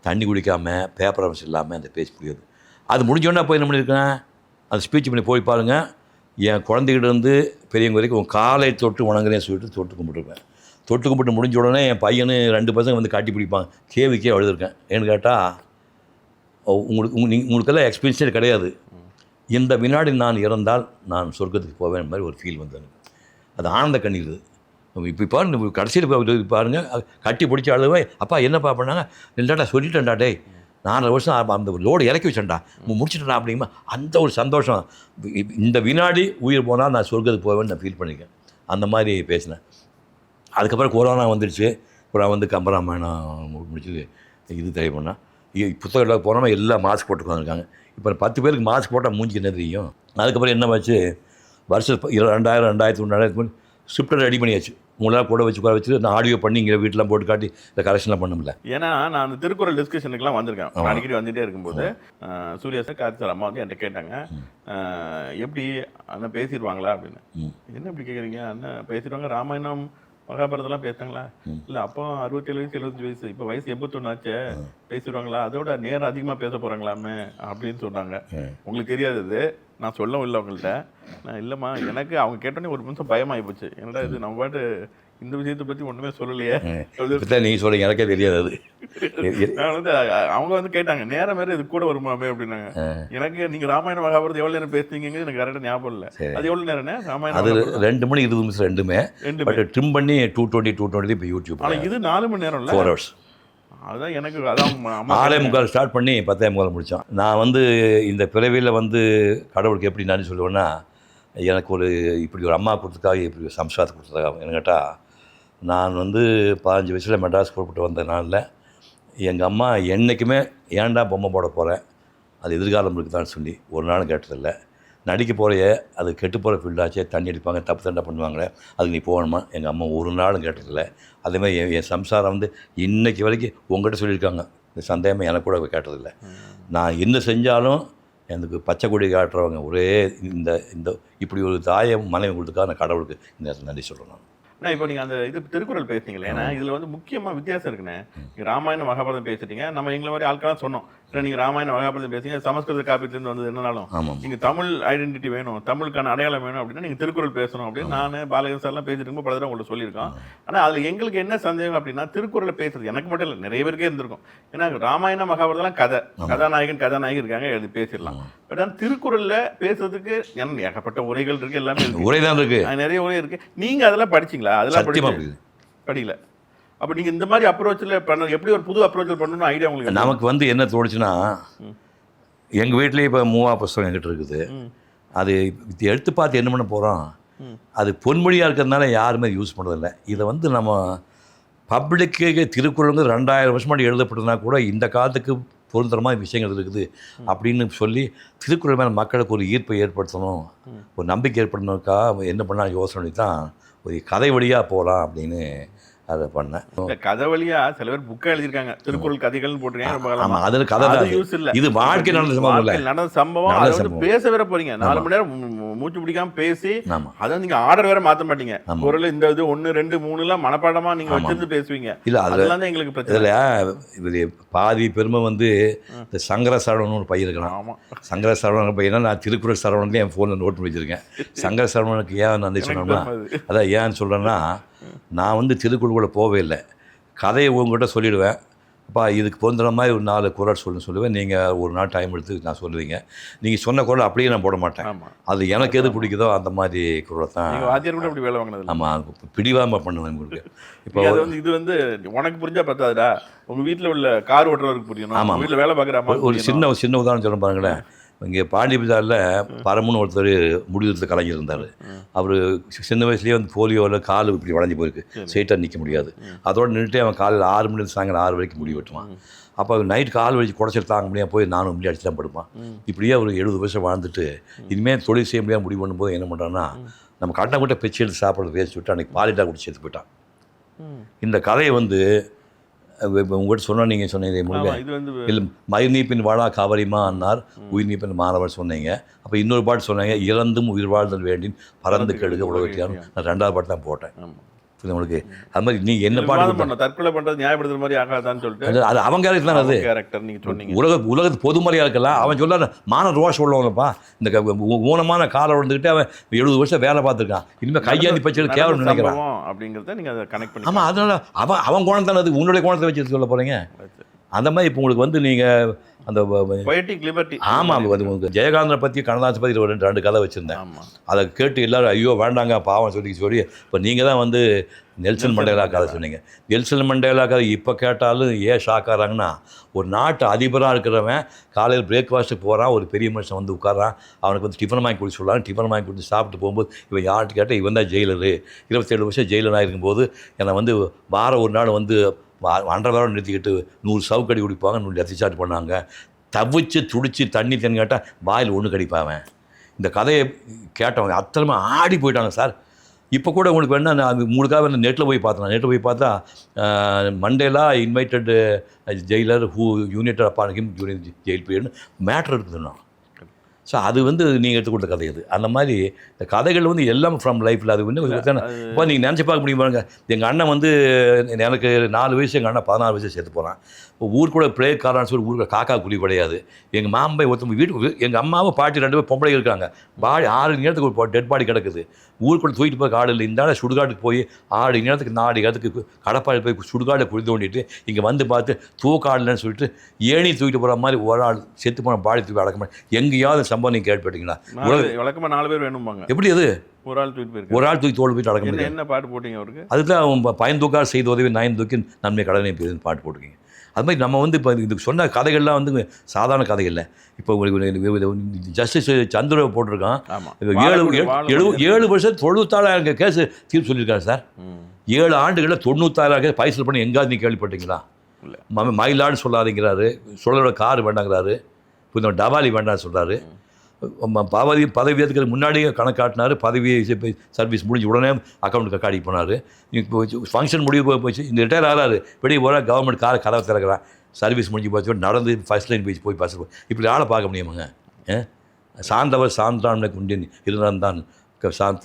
[SPEAKER 1] தண்ணி குடிக்காமல் பேப்பர் அவசியம் இல்லாமல் அந்த பேச முடியாது. அது முடிஞ்சோன்னா போய் என்ன பண்ணியிருக்கேன், அந்த ஸ்பீச் பண்ணி போய் பாருங்கள். என் குழந்தைகிட்ட இருந்து பெரியவங்க வரைக்கும் உன் காலை தொட்டு வணங்குறேன்னு சொல்லிட்டு தொட்டு கும்பிட்டுருப்பேன். தொட்டு கும்பிட்டு முடிஞ்ச உடனே என் பையனு 2 பசங்க வந்து காட்டி பிடிப்பாங்க. கேவிக்கே எழுதிருக்கேன். ஏன்னு கேட்டால் உங்களுக்கெல்லாம் எக்ஸ்பீரியன்ஸே கிடையாது. இந்த வினாடி நான் இறந்தால் நான் சொர்க்கத்துக்கு போவேன் மாதிரி ஒரு ஃபீல் வந்து எனக்கு. அது ஆனந்த கண்ணீர். இப்போ பாருங்க, கடைசியில் பாருங்கள், கட்டி பிடிச்ச அழுவே, அப்பா என்னப்பா பண்ணாங்க, இல்லைடா சொல்லிட்டேன்டா, டே 4 வருஷம் அந்த லோடு இறக்கி வச்சேன்டா, முடிச்சுட்டேன்டா அப்படிமா. அந்த ஒரு சந்தோஷம், இந்த வினாடி உயிர் போனால் நான் சொர்க்கத்துக்கு போவேன்னு நான் ஃபீல் பண்ணியிருக்கேன். அந்த மாதிரி பேசினேன். அதுக்கப்புறம் கொரோனா வந்துடுச்சு. அப்புறம் வந்து கம்பராமாயணம் முடிச்சது இது தேவைப்பண்ணா புத்தகம் போனோம்னா எல்லாம் மாஸ்க் போட்டு உட்காந்துருக்காங்க. இப்போ 10 பேருக்கு மாஸ்க் போட்டால் மூஞ்சிக்கு என்ன தெரியும். அதுக்கப்புறம் என்ன வச்சு வருஷம் 2000 2001 ஸ்கிரிப்டை ரெடி பண்ணியாச்சு. உங்களால் கூட வச்சு நான் ஆடியோ பண்ணி இங்கே வீட்டிலாம் போட்டு காட்டி இந்த கரெக்ஷன்லாம் பண்ணல.
[SPEAKER 2] ஏன்னா நான் அந்த திருக்குறள் டிஸ்கஷனுக்குலாம் வந்திருக்கேன். அடிக்கடி வந்துகிட்டே இருக்கும்போது சூர்யா சார், கார்த்தி சார் அம்மா வந்து என்கிட்ட கேட்டாங்க, எப்படி அண்ணன் பேசிடுவாங்களா அப்படின்னு. என்ன இப்படி கேட்குறீங்க, அண்ணன் பேசிடுவாங்க, ராமாயணம் மகாபாரதம்லாம் பேசுறாங்களா? இல்ல அப்போ 67 வயசு 75 வயசு, இப்ப வயசு 81 ஆச்சே, பேசிடுவாங்களா? அதோட நேரம் அதிகமா பேச போறாங்களாமே அப்படின்னு சொன்னாங்க. உங்களுக்கு தெரியாது இது, நான் சொல்லவும் இல்லை அவங்கள்ட்ட. நான் இல்லம்மா, எனக்கு அவங்க கேட்டோன்னே ஒரு நிமிஷம் பயமாகி போச்சு. என்னடா இது, நம்ம பாட்டு இந்த விஷயத்தை பத்தி ஒண்ணுமே சொல்லலையே.
[SPEAKER 1] நீங்க சொல்றீங்க, எனக்கே தெரியாது அது.
[SPEAKER 2] நான் வந்து அவங்க வந்து கேட்டாங்க, நேரம் வேற இது கூட வருமாமே அப்படின்னாங்க. எனக்கு நீங்க ராமாயண மகாபாரதம் எவ்வளவு நேரம் பேசுனீங்க எனக்கு கரெக்டா ஞாபகம் இல்லை. அது எவ்வளவு நேரம்னா ராமாயணம்
[SPEAKER 1] அது 2 மணி 20 நிமிஷம் ரெண்டுமே. பட் ட்ரிம் பண்ணி 220 இப்போ யூடியூப்.
[SPEAKER 2] ஆனா இது 4 மணி நேரம் இல்ல,
[SPEAKER 1] 4 hours.
[SPEAKER 2] அதான் எனக்கு அதான்
[SPEAKER 1] 6:45 ஸ்டார்ட் பண்ணி 10:45 முடித்தோம். நான் வந்து இந்த பிறவியில் வந்து கடவுளுக்கு எப்படி நன்றி சொல்லுவேன்னா, எனக்கு ஒரு இப்படி ஒரு அம்மா கொடுத்ததுக்காக, இப்படி ஒரு சம்சாரத்தை கொடுத்ததுக்காக. என்ன கேட்டால், நான் வந்து 15 வயசில் மெட்ராஸ் புறப்பட்டு வந்த நாளில் எங்கள் அம்மா என்றைக்குமே ஏன்டா பொம்மை போட போகிறேன், அது எதிர்காலம் இருக்குதான்னு சொல்லி ஒரு நாளும் கேட்டதில்லை. நடிக்க போகிறைய அது கெட்டு போகிற ஃபீல்டாச்சே, தண்ணி அடிப்பாங்க, தப்பு தண்டா பண்ணுவாங்களே, அதுக்கு நீ போகணுமா, எங்கள் அம்மா ஒரு நாளும் கேட்டதில்லை. அதேமாதிரி என் சம்சாரம் வந்து இன்றைக்கி வரைக்கும் உங்கள்கிட்ட சொல்லியிருக்காங்க, இந்த சந்தேகமே எனக்கு கூட கேட்டதில்லை. நான் என்ன செஞ்சாலும் எனக்கு பச்சை கொடி காட்டுறவங்க ஒரே இந்த இந்த இப்படி ஒரு தாயை மனைவி கொடுத்துக்காக நான் கடவுளுக்கு இந்த நேரத்தில் நன்றி சொல்லணும்.
[SPEAKER 2] இப்போ நீங்க அந்த இது திருக்குறள் பேசுனீங்களே, ஏன்னா இதுல வந்து முக்கியமா வித்தியாசம் இருக்குண்ணே. நீங்க ராமாயண மகாபாரதம் பேசிட்டீங்க, நம்ம எங்களை மாதிரி ஆட்களாம் சொன்னோம், நீங்க ராமாயண மகாபாரதம் பேசுங்க, சமஸ்கிருத காப்பீட்டுல இருந்து வந்தது என்னன்னாலும் நீங்க தமிழ் ஐடென்டிட்டி வேணும், தமிழுக்கான அடையாளம் வேணும் அப்படின்னா நீங்க திருக்குறள் பேசணும் அப்படின்னு நான் பாலகன் சார்லாம் பேசிட்டு இருக்கும்போது பல தடவை உங்களுக்கு சொல்லியிருக்கோம். ஆனா அதுல எங்களுக்கு என்ன சந்தேகம் அப்படின்னா, திருக்குறளை பேசுறது எனக்கு மட்டும் இல்லை, நிறைய பேருக்கே இருந்திருக்கும். ஏன்னா ராமாயண மகாபாரதம் கதை, கதாநாயகி இருக்காங்க, எழுதி பேசிடலாம். பட் ஆனால் திருக்குறள்ல பேசுறதுக்கு ஏகப்பட்ட உரைகள் இருக்கு, எல்லாமே
[SPEAKER 1] உரைதான் இருக்கு,
[SPEAKER 2] நிறைய உரை இருக்கு. நீங்க அதெல்லாம் படிச்சீங்களா? அதெல்லாம் படிக்கல. அப்ப நீங்க இந்த மாதிரி அப்ரோச்ல பண்ண, எப்படி ஒரு புது அப்ரோச்ல பண்ணணும்னு ஐடியா உங்களுக்கு?
[SPEAKER 1] நமக்கு வந்து என்ன தோணுச்சுன்னா, எங்க வீட்லயே இப்போ 3 புத்தகம் என்கிட்ட இருக்குது. அது எடுத்து பார்த்து என்ன பண்ண போறோம், அது பொன்மொழியாக இருக்கிறதுனால யாருமே யூஸ் பண்ணுறதில்லை. இதை வந்து நம்ம பப்ளிக்கு திருக்குறள் 2000 வருஷம் முன்னாடி எழுதப்பட்டதுனா கூட இந்த காலத்துக்கு பொருந்துற மாதிரி விஷயங்கள் இருக்குது அப்படின்னு சொல்லி திருக்குறள் மேலே மக்களுக்கு ஒரு ஈர்ப்பை ஏற்படுத்தணும், ஒரு நம்பிக்கை ஏற்படுத்தணுக்காக என்ன பண்ணால் யோசனை தான் ஒரு கதை வழியாக போகலாம் அப்படின்னு அதை பண்ணேன்.
[SPEAKER 2] கதை வழியா சில பேர் புக்கை எழுதியிருக்காங்க, திருக்குறள் கதைகள்னு போட்டிருக்காங்க.
[SPEAKER 1] ஆமா, அதில் கதை யூஸ் இல்லை, இது வாழ்க்கை நடந்த சம்பவம் இல்லை, நடந்த
[SPEAKER 2] சம்பவம். அதை வந்து பேச வேற போறீங்க, 4 மணி நேரம் மூச்சு பிடிக்காம பேசி, அதை நீங்க ஆர்டர் வேற மாற்ற மாட்டீங்க. குரல் இந்த இது 1 2 3 மனப்பாடமா நீங்க வச்சிருந்து பேசுவீங்க.
[SPEAKER 1] இல்லை,
[SPEAKER 2] அதெல்லாம் தான் எங்களுக்கு பிரச்சனை.
[SPEAKER 1] இது பாதி பெருமை வந்து இந்த சங்கர சரவணன் ஒரு பையன் இருக்கலாம்.
[SPEAKER 2] ஆமா,
[SPEAKER 1] சங்கர சரவணன் பையனா நான் திருக்குறள் சரவணன் என் ஃபோனில் நோட் பண்ணி வச்சிருக்கேன். சங்கர சரவணனுக்கு ஏன் நன்றி சொன்னோம்னா, அதான் ஏன்னு சொல்கிறேன்னா, நான் வந்து திருக்குறள் போவே இல்லை, கதையை உங்கள்கிட்ட சொல்லிவிடுவேன், அப்பா இதுக்கு பொருந்துற மாதிரி ஒரு 4 குறள் சொல்லுவேன், நீங்கள் ஒரு நாள் டைம் எடுத்து நான் சொல்லுவீங்க, நீங்கள் சொன்ன குறள் அப்படியே நான் போட மாட்டேன், அது எனக்கு எது பிடிக்குதோ அந்த மாதிரி குறளை தான்.
[SPEAKER 2] வாத்தியார் கூட அப்படி வேலை வாங்கினது.
[SPEAKER 1] ஆமாம், பிடிவாம பண்ணுவேன் உங்களுக்கு.
[SPEAKER 2] இப்போ இது வந்து உனக்கு புரிஞ்சா பத்தாதுடா, உங்கள் வீட்டில் உள்ள கார் ஓட்டுறவருக்கு புரியணும். ஆமாம், வீட்டில் வேலை பார்க்குற
[SPEAKER 1] ஒரு சின்ன உதாரணம் சொல்ல பாருங்களேன். இங்கே பாண்டி பஜாரில் பரமுன்னு ஒருத்தர் முடிவுறதுல கலைஞர் இருந்தார். அவர் சின்ன வயசுலேயே வந்து போலியோவில் கால் இப்படி வளைஞ்சி போயிருக்கு, ஸ்ட்ரெயிட்டாக நிற்க முடியாது. அதோடு நின்றுட்டு அவன் காலையில் 6 மணி சாயங்காலம் 6 வரைக்கும் முடி வெட்டுவான். அப்போ நைட் கால் வலிச்சு குறைச்சிட்டு தாங்க முடியாது, போய் 4 மணி அடிச்சு தான் படுப்பான். இப்படியே ஒரு 70 வருஷம் வாழ்ந்துட்டு இனிமேல் தொழில் செய்ய முடியாது முடிவு பண்ணும்போது என்ன பண்ணுறான்னா, நம்ம கட்டை கூட்ட பிச்சு எடுத்து சாப்பிட்றது வேஸ்ட் விட்டு அன்றைக்கி பாலிட்டா குடிச்சு எடுத்து போயிட்டான். இந்த கதையை வந்து உங்கள்கிட்ட சொன்னால் நீங்கள் சொன்னீங்க, இல்லை மயிர் நீப்பின் வாழா காவரிமா அன்னார் உயிர் நீப்பின் மாணவர் சொன்னீங்க. அப்போ இன்னொரு பாட்டு சொன்னாங்க, இறந்தும் உயிர் வாழ்தல் வேண்டின் பறந்து கெடுக்க உலகத்தியாரும். நான் 2வது பாட்டு தான் போட்டேன் உங்களுக்கு. அது மாதிரி நீங்கள் என்ன பாட்டு
[SPEAKER 2] தற்கொலை பண்ணுறது நியாயப்படுத்துற மாதிரி ஆகாதான்னு சொல்லிட்டு
[SPEAKER 1] அது அவங்க கேரக்டர் தான். அது
[SPEAKER 2] கேரக்டர் நீங்கள் சொன்னீங்க.
[SPEAKER 1] உலகத்து பொதுமறையாக இருக்கலாம். அவன் சொல்ல மான ரோஷம் உள்ளவங்கப்பா, இந்த ஊனமான காலை வந்துக்கிட்டு அவன் 70 வருஷம் வேலை பார்த்துருக்கான், இனிமேல் கையாந்தி பச்சை கேவலம் நினைக்கிறான்
[SPEAKER 2] அப்படிங்கிறத நீங்கள் அதை கனெக்ட் பண்ணி.
[SPEAKER 1] ஆமாம், அதனால அவன் கோணம் தானே, அது உன்னுடைய கோணத்தை வச்சு சொல்ல போகிறீங்க. அந்த மாதிரி இப்போ உங்களுக்கு வந்து நீங்கள் அந்த
[SPEAKER 2] பொயட்டிக் லிபர்ட்டி.
[SPEAKER 1] ஆமாம், அது ஜெயகாந்தனை பற்றி கண்ணதாசன் பற்றி ஒரு 2 கதை வச்சுருந்தேன். அதை கேட்டு எல்லோரும் ஐயோ வேண்டாங்க பாவம் சொல்லி இப்போ நீங்கள் தான் வந்து நெல்சன் மண்டேலா கதை சொன்னீங்க. நெல்சன் மண்டேலா கதை இப்போ கேட்டாலும் ஏன் ஷாக் ஆகிறாங்கன்னா, ஒரு நாட்டு அதிபராக இருக்கிறவன் காலையில் பிரேக்ஃபாஸ்ட்டுக்கு போகிறான், ஒரு பெரிய மனுஷன் வந்து உட்காரான், அவனுக்கு வந்து டிஃபன் வாங்கி கொடுத்து சொல்லலாம். டிஃபன் வாங்கி கொடுத்து சாப்பிட்டு போகும்போது இவன் யார்கிட்ட கேட்டால் இவன் தான் ஜெயிலரு, 27 வருஷம் ஜெயிலராக இருக்கும்போது என்னை வந்து வாரம் ஒரு நாள் வந்து 1.5 நிறுத்திக்கிட்டு 100 சவுக்கடி குடிப்பாங்க, 100 எத்திச்சாட்டு பண்ணாங்க, தவிச்சு துடிச்சு தண்ணி கேட்டால் வாயில் 1 கடிப்பாவன். இந்த கதையை கேட்டவங்க அத்தனை ஆடி போயிட்டாங்க சார். இப்போ கூட உங்களுக்கு வேணா நான் உங்களுக்காக நெட்டில் போய் பார்த்தா Mandela invited jailer who united upon him junior jail பீரியட்னு மேட்ரு இருக்குதுண்ணா. ஸோ அது வந்து நீங்கள் எடுத்துக்கொண்ட கதை அது. அந்த மாதிரி இந்த கதைகள் வந்து எல்லாம் ஃப்ரம் லைஃப்பில் அது வந்து இப்போ நீங்கள் நினச்சி பார்க்க முடியும் பாருங்க. எங்கள் அண்ணன் வந்து எனக்கு 4 வயசு, எங்கள் அண்ணன் 16 வயசு சேர்த்து போகிறான். இப்போ ஊர் கூட பிளேக்காரன்னு சொல்லி ஊருக்கு காக்கா குழி கிடையாது. எங்கள் மாம்பை ஒருத்தவங்க வீட்டுக்கு எங்கள் அம்மாவும் பாட்டி 2 பேர் பொம்பளை இருக்காங்க. பாடி 6 நேரத்துக்கு ஒரு டெட் பாடி கிடக்குது. ஊருக்குள்ள தூக்கிட்டு போய் காடு இல்லை. இந்த ஆள் சுடுகாட்டுக்கு போய் 6 நேரத்துக்கு 4 இடத்துக்கு கடப்பாடி போய் சுடுகாடை குழி தோண்டிட்டு இங்கே வந்து பார்த்து தூக்காடலன்னு சொல்லிட்டு ஏணி தூக்கிட்டு போகிற மாதிரி ஒரு ஆள் செத்து போன பாடி தூக்கி அடக்க மாதிரி எங்கேயாவது சம்பவம் நீங்கள் கேட்டுப்பட்டீங்களா?
[SPEAKER 2] வழக்கமாக 4 பேர் வேணும்பாங்க.
[SPEAKER 1] எப்படி அது
[SPEAKER 2] ஒரு ஆள்
[SPEAKER 1] தூக்கி தோல் போயிட்டு அடக்க முடியும்?
[SPEAKER 2] என்ன பாட்டு போட்டிங்க அவருக்கு?
[SPEAKER 1] அதுதான் பயன் தூக்கால் செய்த உதவி 9 தூக்கி நன்மை கடனை பாட்டு போட்டிருக்கீங்க. அது மாதிரி நம்ம வந்து இப்போ இதுக்கு சொன்ன கதைகள்லாம் வந்து சாதாரண கதைகள் இல்லை. இப்போ உங்களுக்கு ஜஸ்டிஸ் சந்திர போட்டிருக்கான். 7 வருஷம் 96,000 கேஸ் தீர்ப்பு சொல்லியிருக்காரு சார். 7 ஆண்டுகளில் 96,000 கேஸ் பைசல் பண்ணி எங்காவது நீ கேள்விப்பட்டீங்களா? மயிலாடுன்னு சொல்லாதீங்கிறாரு, சொல்லோட கார் வேண்டாங்கிறாரு, இப்போ டபாலி வேண்டாம்னு சொல்கிறாரு. பதவி ஏற்றுக்கிறது முன்னாடியே கணக்காட்டினார். பதவி சர்வீஸ் முடிஞ்சு உடனே அக்கௌண்ட்டுக்கு காடி போனார். இப்போ ஃபங்க்ஷன் முடிவு போச்சு, இந்த ரிட்டையர் ஆகிறாரு, வெளியே போகிற கவர்மெண்ட் காரை கதவை திறக்கிறான். சர்வீஸ் முடிஞ்சு போச்சு, நடந்து ஃபர்ஸ்ட் லைன் போய் பஸ் இப்படி ஆளை பார்க்க முடியுமாங்க? சார்ந்தவர் சான்றான் குண்டின் இருந்தான்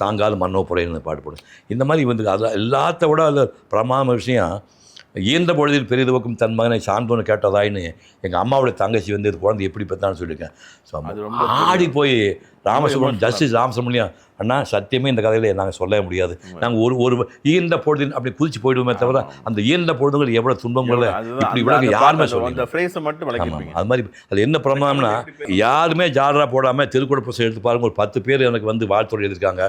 [SPEAKER 1] தாங்காத மன்னோ புறைன்னு பாட்டு போடு. இந்த மாதிரி வந்து அதில் எல்லாத்த விட அதில் பிரமாத விஷயம், ஈந்த பொழுதில் பெரிதுவக்கும் தன் மகனை சார்ந்தோன்னு கேட்டதாயின்னு எங்கள் அம்மாவோட தங்கச்சி வந்து இது குழந்தை எப்படி பெற்றான்னு சொல்லியிருக்கேன். ஸோ ஆடி போய் ராமசுப்ரமணியம் ஜஸ்டிஸ் ராமசுப்ரமணியம் அண்ணா சத்தியமே இந்த கதையில் நாங்கள் சொல்லவே முடியாது. நாங்கள் ஒரு ஈந்த பொழுதில் அப்படி குதிச்சு போயிடுவோமே தவிர அந்த ஈந்த பொழுதுகள் எவ்வளோ துன்பங்கள் இப்படி விட யாருமே சொல்லுவாங்க. அது மாதிரி அது என்ன பிரமாணம்னா, யாருமே ஜாலராக போடாமல் திருக்குறள் புத்தகம் எடுத்து பாருங்க. ஒரு 10 பேர் எனக்கு வந்து வாழ்த்துறை எழுதியிருக்காங்க.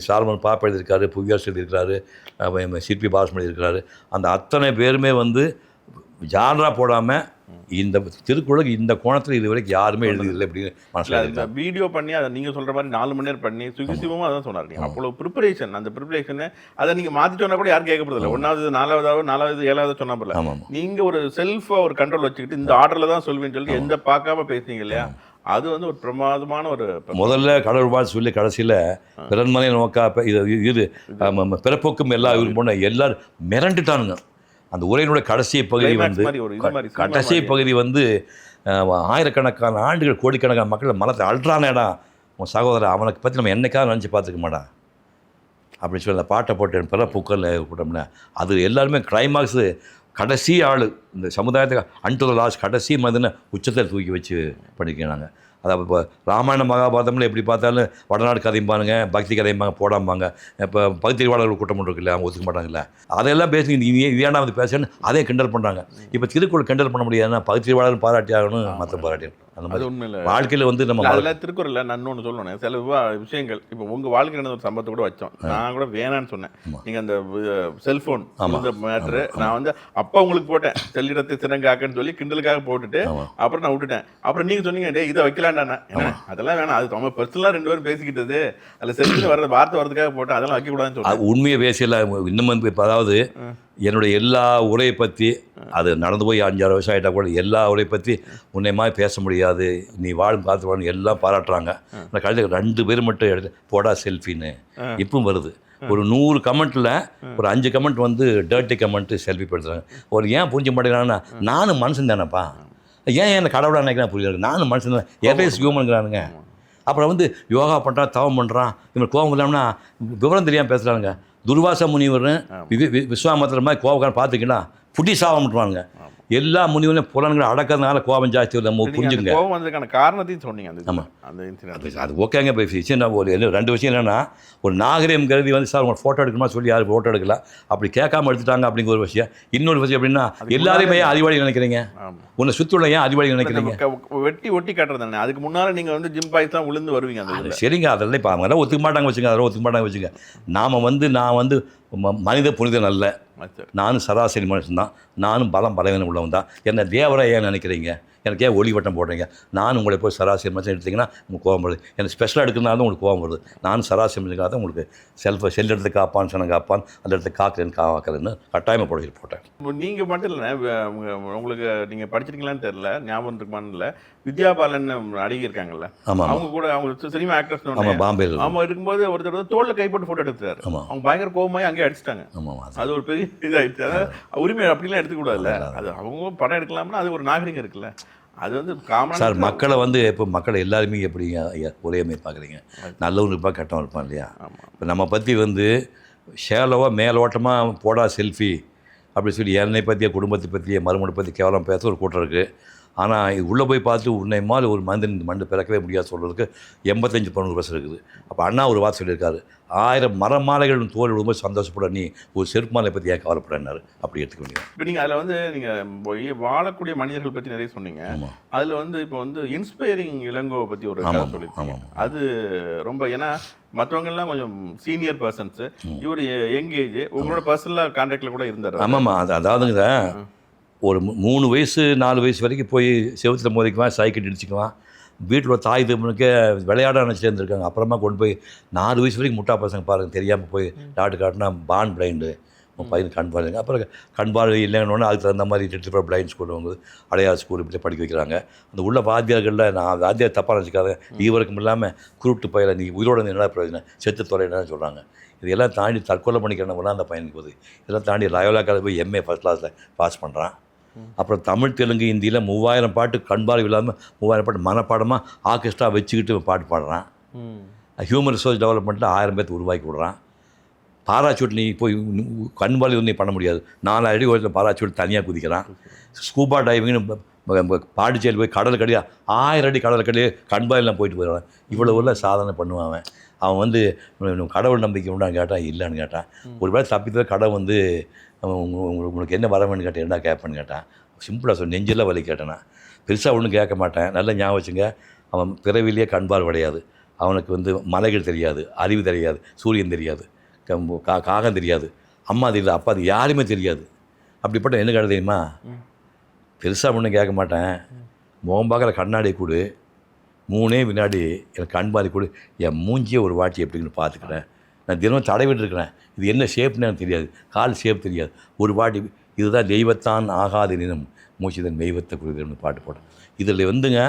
[SPEAKER 1] சால்மன் பாப்பா எழுதியிருக்காரு, புவியாஸ் எழுதியிருக்காரு, சிற்பி பாலசுமணி எழுதியிருக்காரு. அந்த அத்தனை பேருமே வந்து ஜாலராக போடாமல் இந்த திருக்குறளுக்கு இந்த கோணத்தில் இது வரைக்கும் யாருமே எழுதியதில்லை அப்படின்னு மனசில்
[SPEAKER 2] வீடியோ பண்ணி அதை நீங்கள் சொல்கிற மாதிரி 4 மணி நேரம் பண்ணி சுகிசிவமாக அதான் சொன்னார். நீங்கள் அவ்வளோ ப்ரிப்பரேஷன், அந்த ப்ரிப்பரேஷனை அதை நீங்கள் மாற்றி சொன்னால் கூட யாரும் கேட்கப்படுதில்லை. 1வது 4வது 7வது சொன்னால் போல நீங்கள் ஒரு செல்ஃபாக ஒரு கண்ட்ரோல் வச்சுக்கிட்டு இந்த ஆர்டரில் தான் சொல்வேன்னு சொல்லிட்டு எந்த பார்க்காம பேசுனீங்க இல்லையா? அது வந்து ஒரு பிரமாதமான ஒரு
[SPEAKER 1] முதல்ல கடவுள் வாழ் சொல்லி கடைசியில் பிறன்மனை நோக்கா இது பிறப்போக்கும் எல்லா இவரும் போன எல்லாரும் மிரண்டுட்டானுங்க. அந்த உரையினுடைய கடைசி பகுதி வந்து ஆயிரக்கணக்கான ஆண்டுகள் கோடிக்கணக்கான மக்கள் மனத்தை அல்றானேடா உன் சகோதரன், அவனுக்கு பற்றி நம்ம என்னைக்காவது நினச்சி பார்த்துக்க மாட்டான் அப்படின்னு சொல்லி அந்த பாட்டை போட்டு பிறப்பூக்கல் போட்டோம்னா அது எல்லாருமே கிளைமாக்ஸு கடைசி ஆள் இந்த சமுதாயத்துக்கு அன்டு த லாஸ்ட் கடைசி மதின உச்சத்தை தூக்கி வச்சு பண்ணிக்கிறாங்க. அதாவது இப்போ ராமாயண மகாபாரதமில் எப்படி பார்த்தாலும் வடநாடு கதைம்பானுங்க, பக்தி கதைம்பாங்க, போடாம்பாங்க. இப்போ பகுத்தறிவாளர்கள் கூட்டம் இருக்குல்ல, அவங்க ஒத்துக்க மாட்டாங்கல்ல, அதெல்லாம் பேசி இதேண்டா வந்து பேசுன்னு அதே கிண்டல் பண்ணுறாங்க. இப்போ திருக்குறள் கிண்டல் பண்ண முடியாதுன்னா பகுத்தறிவாளர் பாராட்டி ஆகணும், மற்ற பாராட்டியாகணும். அந்த மாதிரி உண்மையில் வாழ்க்கையில் வந்து நம்ம
[SPEAKER 2] அதில் திருக்குறளில் நான் இன்னொன்று சொல்லணும், சில விஷயங்கள் இப்போ உங்கள் வாழ்க்கை நடந்த ஒரு சம்பவத்தை கூட வச்சோம். நான் கூட வேணான்னு சொன்னேன். நீங்கள் அந்த செல்ஃபோன் அந்த மேட்ரு நான் வந்து அப்போ உங்களுக்கு போட்டேன், செல்லிடத்தை சிறங்காக்கன்னு சொல்லி கிண்டலுக்காக போட்டுட்டு அப்புறம் நான் விட்டுட்டேன். அப்புறம் நீங்கள் சொன்னீங்க டே இதை வைக்கலாண்டாண்ணா, அதெல்லாம் வேணாம், அது நம்ம பர்சனலாக 2 பேரும் பேசிக்கிட்டது, அதில் செல்லில் வர்றது வார்த்தை வரதுக்காக போட்டேன், அதெல்லாம் வைக்கக்கூடாதுன்னு சொல்லி
[SPEAKER 1] உண்மையை பேசல. இன்னும் வந்து இப்போ அதாவது என்னுடைய எல்லா உரையை பற்றி அது நடந்து போய் 5-6 வருஷம் ஆகிட்டா கூட எல்லா உரையை பற்றி உன்னை மாதிரி பேச முடியாது, நீ வாழும் காத்து வாழும் எல்லாம் பாராட்டுறாங்க. ஆனால் கடைசியில் 2 பேர் மட்டும் எடுத்து போடா செல்ஃபின்னு இப்பவும் வருது. ஒரு 100 கமெண்ட்டில் ஒரு 5 கமெண்ட் வந்து டர்ட்டி கமெண்ட்டு செல்ஃபி படுத்துறாங்க. ஒரு ஏன் புரிஞ்ச மாட்டேங்கிறாங்கன்னா, நானும் மனுஷன் தானேப்பா, ஏன் என்ன கடவுளாக நினைக்கிறேன் புரியாது, நானும் மனுஷன் தான், எவரேஸ் ஹியூமனுங்கிறானுங்க. அப்புறம் வந்து யோகா பண்ணுறான், தவம் பண்ணுறான், இவன் கோபம் இல்லாமனா விவரம் தெரியாமல் பேசுகிறாங்க. துர்வாச முனிவர் விஸ்வாமத்திர மாதிரி கோபக்காரன் பார்த்துக்கிட்டா புட்டி சாவம்ட்டுவானுங்க. எல்லா முனிவரையும் புலன்களை அடக்கிறதுனால கோபம் ஜாஸ்தி நம்ம புரிஞ்சுங்க.
[SPEAKER 2] கோபம் வந்ததுக்கான காரணத்தையும் சொன்னீங்க.
[SPEAKER 1] ஆமாம், அது ஓகேங்க. சின்ன ஒரு 2 விஷயம் என்னென்னா, ஒரு நாகரிகம் கருதி வந்து சார் உங்களை ஃபோட்டோ எடுக்கணுமா சொல்லி யாரும் ஃபோட்டோ எடுக்கல, அப்படி கேட்காம எடுத்துட்டாங்க அப்படிங்கிற ஒரு விஷயம். இன்னொரு விஷயம் எப்படின்னா, எல்லாரையுமே ஏன் அறிவாளி நினைக்கிறீங்க, உன்னை சுற்றுலா ஏன் அறிவாளி நினைக்கிறீங்க,
[SPEAKER 2] வெட்டி ஒட்டி காட்டுறது தானே. அதுக்கு முன்னால் நீங்கள் வந்து ஜிம் பாய்ஸ் தான் விழுந்து வருவீங்க.
[SPEAKER 1] அது சரிங்க, அதெல்லாம் இப்போ அவங்க ஒத்துக்க மாட்டாங்க வச்சுங்க, அதெல்லாம் ஒத்துக்க மாட்டாங்க வச்சுங்க. நான் வந்து மனித புனிதன் அல்ல, நானும் சராசரி மனுஷன் தான், நானும் பலவீனம் உள்ளவன் தான். என்ன தேவரை ஏன் நினைக்கிறீங்க, எனக்கு ஏன் ஒளி வட்டம் போடுறீங்க, நானும் உங்களை போய் சராசரி மனுஷன் எடுத்திங்கன்னா உங்களுக்கு கோபம் வருது, எனக்கு ஸ்பெஷலாக எடுக்கிறதுனால தான் உங்களுக்கு கோபம் வருது. நானும் சராசரி மனுஷனுக்காக தான் உங்களுக்கு செல் எடுத்து காப்பான்னு சொன்ன காப்பான், அந்த இடத்துல காக்கிறேன்னு காக்கிறேன்னு கட்டாயமாக போட்டேன்.
[SPEAKER 2] நீங்கள் மட்டும் இல்லை, உங்களுக்கு நீங்கள் படிச்சிருக்கீங்களான்னு தெரியல, ஞாபகம் இருக்குமான்னு இல்லை, வித்யா பாலன் அடிகை இருக்காங்கல்ல, அவங்க கூட அவங்க சினிமா ஆக்டர்ஸ்
[SPEAKER 1] பாம்பே
[SPEAKER 2] அவங்க இருக்கும்போது ஒருத்தர் தோளில் கைப்பட்டு ஃபோட்டோ எடுத்துட்டாரு. அவங்க பயங்கர கோபமாய் அங்கேயே அடிச்சிட்டாங்க. அது ஒரு பெரிய இதாகிடுச்சு. அதாவது உரிமை அப்படிலாம் எடுத்துக்கூடாதுல்ல, அது அவங்க படம் எடுக்கலாம்னா அது ஒரு நாகரிகம் இருக்குல்ல. அது வந்து காமன்
[SPEAKER 1] சார் மக்களை வந்து இப்போ மக்களை எல்லாருமே எப்படிங்க ஐயா ஒரே மாதிரி பார்க்குறீங்க? நல்லவன் இருப்பான் கெட்டவன் இருப்பான் இல்லையா? இப்போ நம்ம பற்றி வந்து ஷேலோவாக மேலோட்டமாக போடா செல்ஃபி அப்படி சொல்லி என்னை பற்றிய குடும்பத்தை பற்றிய மறுமணை பற்றி கேவலம் பேச ஒரு கூட்டம் இருக்குது. ஆனால் இது உள்ளே போய் பார்த்து உன்னை மாதிரி ஒரு மனிதன் இந்த மண்டு பிறக்கவே முடியாது சொல்கிறதுக்கு 85-90% இருக்குது. அப்போ அண்ணா ஒரு வார்த்தை சொல்லியிருக்காரு, 1000 மரமாலைகள் தோல் ரொம்ப சந்தோஷப்பட நீ ஒரு செருப்பு மாலை பற்றி ஏன் கவலைப்படனாரு. அப்படி எடுத்துக்க வேண்டியது.
[SPEAKER 2] இப்போ நீங்கள் அதில் வந்து நீங்கள் வாழக்கூடிய மனிதர்கள் பற்றி நிறைய சொன்னீங்க. அதில் வந்து இப்போ வந்து இன்ஸ்பைரிங் இளங்கோவை பற்றி ஒரு கதை சொல்லியிருக்கீங்க. அது ரொம்ப ஏன்னா மற்றவங்கெல்லாம் கொஞ்சம் சீனியர் பர்சன்ஸு, இவர் யங் ஏஜ், உங்களோட பர்சனலாக கான்டாக்டில் கூட இருந்தார்.
[SPEAKER 1] ஆமாம்மா, அதாவதுங்க ஒரு 3 வயசு 4 வயசு வரைக்கும் போய் செவத்தில் மோதிக்குவான், சைக்கிள் இடிச்சுக்குவான். வீட்டில் ஒரு தாய் தம்பனுக்கு விளையாட நினச்சிட்டு இருந்திருக்காங்க. அப்புறமா கொண்டு போய் 4 வயசு வரைக்கும் முட்டா பசங்க பாருங்கள் தெரியாமல் போய் டாக்டர் காட்டினா பான் பிளைண்டு, உன் பையன் கண் பார்வைங்க. அப்புறம் கண் பார்வை இல்லைன்னு அதுக்கு தகுந்த மாதிரி ட்ரிட்டில் பிளைண்ட் ஸ்கூல் வந்து அடையாள ஸ்கூல் இப்படி படிக்க வைக்கிறாங்க. அந்த உள்ள வாத்தியார்களில் நான் வாத்தியார் தப்பாக நினச்சிக்காத, ஈவருக்கும் இல்லாமல் குருட்டு பயில நீ உயிரோட என்ன பிரயோஜனம், செத்து தொலைன்னு சொல்கிறாங்க. இதெல்லாம் தாண்டி தற்கொலை பண்ணிக்கிறவங்களாம் அந்த பையனுக்கு போகுது. இதெல்லாம் தாண்டி லயோலா காலேஜ் போய் MA ஃபஸ்ட் கிளாஸில் பாஸ் பண்ணுறான். அப்புறம் தமிழ் தெலுங்கு ஹிந்தியில் 3000 பாட்டு கண்பார்வை இல்லாமல் 3000 பாட்டு மனப்பாடமாக ஆர்கெஸ்ட்ரா வச்சுக்கிட்டு பாட்டு பாடுறான். ஹியூமன் ரிசோர்ஸ் டெவலப்மெண்ட்டில் 1000 பேர்த்து உருவாக்கி விடுறான். பாராசூட் நீ போய் கண்பார்வை நீ பண்ண முடியாது, 4000 அடி உயரத்தில் பாராசூட் தனியாக குதிக்கிறான். ஸ்கூபா டைவிங்னு பாண்டிச்சேரி போய் கடல் கடியா 1000 அடி கடல் கடியே கண்பார்வையெல்லாம் போயிட்டு போயிடுவான். இவ்வளோ உள்ள சாதனை பண்ணுவான். அவன் வந்து கடவுள் நம்பிக்கை உண்டான்னு கேட்டான், இல்லைன்னு கேட்டான். ஒரு வேளை தப்பித்த கடவுள் வந்து உங்களுக்கு என்ன வரவேன்னு கேட்டேன், என்ன கேட்பேன்னு கேட்டான். சிம்பிளாக சொன்ன நெஞ்செல்லாம் வலி கேட்டேன்னா. பெருசாக ஒன்றும் கேட்க மாட்டேன், நல்லா ஞாபகம் வச்சுங்க. அவன் பிறவிலேயே கண்பார் கிடையாது. அவனுக்கு வந்து மலைகள் தெரியாது, அறிவு தெரியாது, சூரியன் தெரியாது, காகம் தெரியாது, அம்மா தெரியல, அப்பா அது யாருமே தெரியாது. அப்படிப்பட்ட என்ன கேட்ட தெரியுமா? பெருசாக ஒன்றும் கேட்க மாட்டேன், முகம் பார்க்குற கண்ணாடி கொடு, 3 வினாடி எனக்கு கண்பாரி கொடு, என் மூஞ்சியை ஒரு வாட்டி எப்படின்னு பார்த்துக்கிறேன். நான் தினமும் தடவிட்டு இருக்கிறேன், இது என்ன ஷேப்னு எனக்கு தெரியாது, கால் ஷேப் தெரியாது, ஒரு வாட்டி இதுதான் தெய்வத்தான் ஆகாத நினம் மூச்சிதன் தெய்வத்தை குறிதல்னு பாட்டு போட்டேன். இதில் வந்துங்க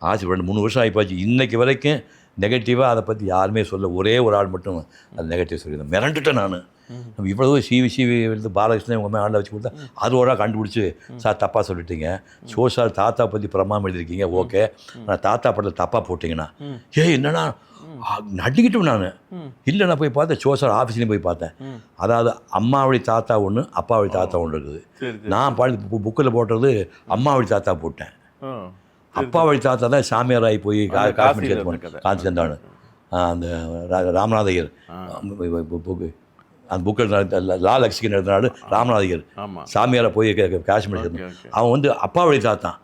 [SPEAKER 1] ஆச்சு 2-3 வருஷம் ஆகிப்போச்சு. இன்றைக்கு வரைக்கும் நெகட்டிவாக அதை பற்றி யாருமே சொல்ல, ஒரே ஒரு ஆள் மட்டும் அது நெகட்டிவ் சொல்லியிருந்தேன். மிரண்டுட்டேன் நான். நம்ம இவ்வளவு சிவி எடுத்து பாலகிருஷ்ணன் உங்கள் ஆளை வச்சு கொடுத்தா அதோட கண்டுபிடிச்சி சார் தப்பாக சொல்லிட்டீங்க, சார் தாத்தா பற்றி பிரமாணம் எழுதியிருக்கீங்க, ஓகே, நான் தாத்தா படத்தில் தப்பாக போட்டிங்கன்னா என்னன்னா நடிக்கிட்டும் நான் இல்லை. நான் போய் பார்த்தேன், சார் ஆஃபீஸ்லேயும் போய் பார்த்தேன். அதாவது அம்மாவளி தாத்தா ஒன்று, அப்பாவளி தாத்தா ஒன்று இருக்குது. நான் பாடி புக்கில் போட்டது அம்மாவளி தாத்தா போட்டேன். அப்பாவளி தாத்தா தான் சாமியார் ஆகி போய் காஷ்மீர் சேர்த்து போனேன், காஞ்சி தந்தானு அந்த ராமநாதையர் அந்த புக்கில் லால் லக்ஷ்மி நடத்தினாடு ராமநாதையர் சாமியாரை போய் காஷ்மீர் சேர்த்து. அவன் வந்து அப்பாவளி தாத்தான்.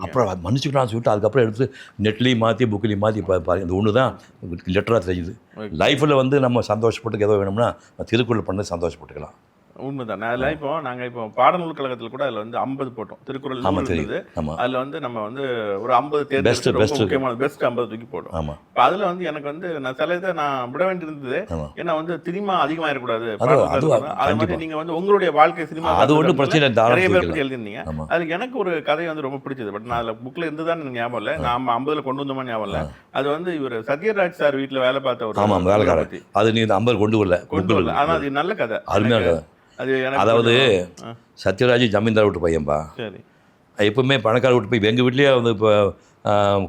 [SPEAKER 1] அப்புறம் மன்னிச்சுக்கிட்டான்னு சொல்லிட்டு அதுக்கப்புறம் எடுத்து நெட்லேயும் மாற்றி புக்கிலையும் மாற்றி பாருங்க. இந்த ஒன்று தான் லெட்டராக தெரியுது. லைஃப்பில் வந்து நம்ம சந்தோஷப்பட்டு ஏதோ வேணும்னா திருக்குறள் பண்ண சந்தோஷப்பட்டுக்கலாம்.
[SPEAKER 2] உண்மைதான். அதில் இப்போ நாங்கள் இப்போ பாடநூல் கழகத்தில் கூட அதில் வந்து 50 போட்டோம். திருக்குறள் இருந்தது. அதில் வந்து நம்ம வந்து ஒரு 50 தேர்தல் முக்கியமான பெஸ்ட் 50 தூக்கி போட்டோம். இப்போ அதில் வந்து எனக்கு வந்து நான் சில இதை நான் விட வேண்டியிருந்தது. ஏன்னா வந்து சினிமா அதிகமாகிடக்கூடாது. அது மாதிரி நீங்கள் வந்து உங்களுடைய வாழ்க்கை சினிமா
[SPEAKER 1] அது ஒன்றும் பிரச்சனை
[SPEAKER 2] நிறைய பேர் பற்றி எழுதிருந்தீங்க. அதுக்கு எனக்கு ஒரு கதை வந்து ரொம்ப பிடிச்சது. பட் நான் அதில் புக்கில் இருந்துதான் ஞாபகம் இல்லை, நான் 50 கொண்டு வந்தோமா ஞாபகம் இல்லை. அது வந்து இவர் சத்யராஜ் சார் வீட்டில் வேலை பார்த்த ஒரு
[SPEAKER 1] வேலைக்காரர். அது நீ 50 கொண்டு வரல,
[SPEAKER 2] ஆனால் அது நல்ல கதை,
[SPEAKER 1] அருமையான கதை. அதாவது சத்யராஜ் ஜமீன்தார் வீட்டு பையன்பா. எப்பவுமே பணக்கார வீட்டு போய் எங்கள் வீட்லேயே வந்து இப்போ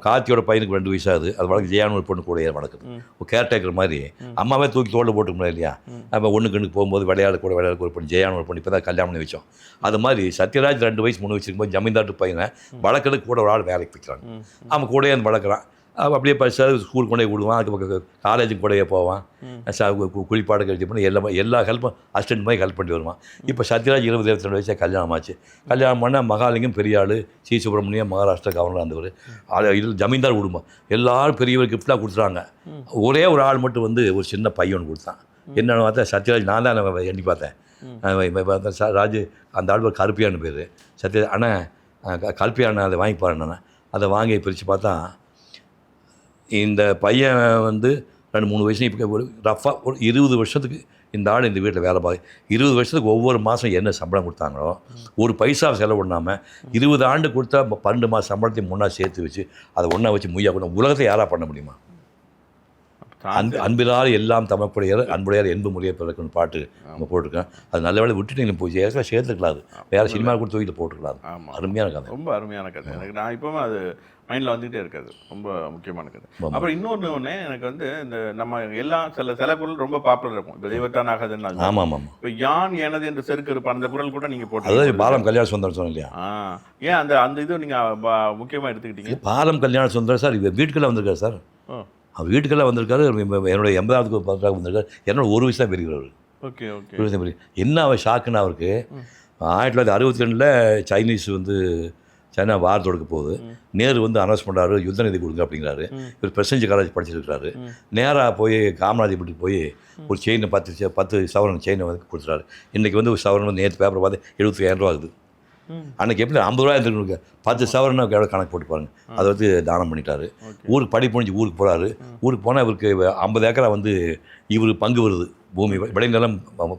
[SPEAKER 1] கார்த்தியோட பையனுக்கு 2 வயசாகுது. அது வழக்கு ஜெயானு ஒரு பொண்ணு கூட வளர்க்குது. ஒரு கேர்டேக்கர் மாதிரி அம்மாவே தூக்கி தோளில் போட்டுக்க முடியாது இல்லையா? அப்போ ஒன்றுக்கு போகும்போது விளையாட ஒரு பொண்ணு ஜெயானு ஒரு பொண்ணு இப்போ தான் கல்யாணம் பண்ணி வச்சோம். அது மாதிரி சத்யராஜ் 2 வயசு 3 வயசு இருக்கும்போது ஜமீன்தார் பையனை வளர்க்கறதுக்கு கூட ஒரு ஆள் வேலைக்கு வைக்கிறாங்க. அவன் கூடயே அந்த வளர்க்குறான். அப்படியே ஸ்கூல் கொண்டே விடுவான், அதுக்கு காலேஜுக்கு கூடயே போவான், குளிப்பாடு கழிச்சு பண்ணி எல்லா ஹெல்ப்பும் அசிஸ்டன்ட் மாதிரி ஹெல்ப் பண்ணி வருவான். இப்போ சத்யராஜ் 20-22 வயசு கல்யாணம் ஆச்சு. கல்யாணம் பண்ணால் மகாலிங்கம் பெரிய ஆள், சி சுப்பிரமணியம் மகாராஷ்டிரா கவர்னர் ஆண்டவர், இதில் ஜமீன்தார் குடும்பம் எல்லாரும் பெரியவர் கிஃப்டாக கொடுத்துறாங்க. ஒரே ஒரு ஆள் மட்டும் வந்து ஒரு சின்ன பையன் கொடுத்தான். என்னென்னு பார்த்தா சத்யராஜ் நான் தான் எண்ணி பார்த்தேன். ராஜு அந்த ஆள் ஒரு கருப்பியான்னு பேர். சத்யராஜ் அண்ணா கல்பியான அதை வாங்கி பாருண்ணா. அதை வாங்கி பிரித்து பார்த்தா இந்த பையன் வந்து 2-3 வயசு இப்போ ஒரு ரஃபாக ஒரு 20 வருஷத்துக்கு இந்த ஆள் இந்த வீட்டில் வேலை பார்க்க 20 வருஷத்துக்கு ஒவ்வொரு மாதம் என்ன சம்பளம் கொடுத்தாங்களோ ஒரு பைசா செலவு பண்ணாமல் 20 ஆண்டு கொடுத்தா 12 மாதம் சம்பளத்தையும் முன்னா சேர்த்து வச்சு அதை ஒன்றா வச்சு முய்யா கூட உலகத்தை யாராக பண்ண முடியுமா? அன்பிலால் எல்லாம் தமக்குடையர் அன்புடையார் என்பு முறையை பிறக்குன்னு பாட்டு நம்ம போட்டிருக்கேன். அது நல்ல வேலை விட்டுட்டு நீங்கள் போய் சேர்த்துக்கலாம். வேறு சினிமா கொடுத்து வீட்டில் போட்டுக்கலாம். அருமையான கதை,
[SPEAKER 2] ரொம்ப அருமையான கதை. எனக்கு நான் இப்போவும் அது மைண்டில் வந்துகிட்டே இருக்காது. ரொம்ப முக்கியமான கதை. அப்புறம் இன்னொன்று எனக்கு வந்து இந்த நம்ம எல்லாம் சில குரல் ரொம்ப பாப்புலர் இருக்கும். இப்போ தெய்வத்தான் ஆகாதுன்னு.
[SPEAKER 1] ஆமாம் ஆமாம்.
[SPEAKER 2] இப்போ யான் எனது என்று செருக்கு இருப்பான் அந்த குரல் கூட நீங்கள் போட்டு,
[SPEAKER 1] அதாவது பாலம் கல்யாண சுந்தரம் சொன்னோம் இல்லையா?
[SPEAKER 2] ஏன் அந்த இது நீங்கள் முக்கியமாக எடுத்துக்கிட்டீங்க?
[SPEAKER 1] பாலம் கல்யாண சுந்தரம் சார் வீட்டுக்கெல்லாம் வந்திருக்காரு சார். அவர் வீட்டுக்கெல்லாம் வந்திருக்காரு. என்னுடைய 80வது பத்தாவது வந்திருக்காரு. என்னோட ஒரு வயசு தான் பெரியவர்.
[SPEAKER 2] Okay okay.
[SPEAKER 1] ஒரு வயசு பெரிய என்ன அவர் ஷாக்குன்னு அவருக்கு 1962 சைனீஸ் வந்து சைனா வார் தொடுக்க போகுது. நேரு வந்து அனௌன்ஸ் பண்ணுறாரு யுத்த நிதி கொடுங்க அப்படிங்கிறாரு. இவர் பிரசிடென்சி காலேஜ் படிச்சிருக்கிறாரு. நேராக போய் காமராஜ் வீட்டுக்கு போய் ஒரு செயினை 10 சவரன் செயினை வந்து கொடுத்துட்டாரு. இன்றைக்கி வந்து ஒரு சவரன் வந்து நேற்று பேப்பர் பார்த்து 75,000 ரூபா ஆகுது. அன்றைக்கி எப்படி 50 ரூபா இருந்துருக்கு. 10 சவரன் எவ்வளோ கணக்கு போட்டு பாருங்க. அதை வந்து தானம் பண்ணிட்டாரு. ஊருக்கு படி புரிஞ்சு ஊருக்கு போகிறாரு. ஊருக்கு போனால் இவருக்கு 50 ஏக்கரா வந்து இவருக்கு பங்கு வருது. பூமி விளைநிலம்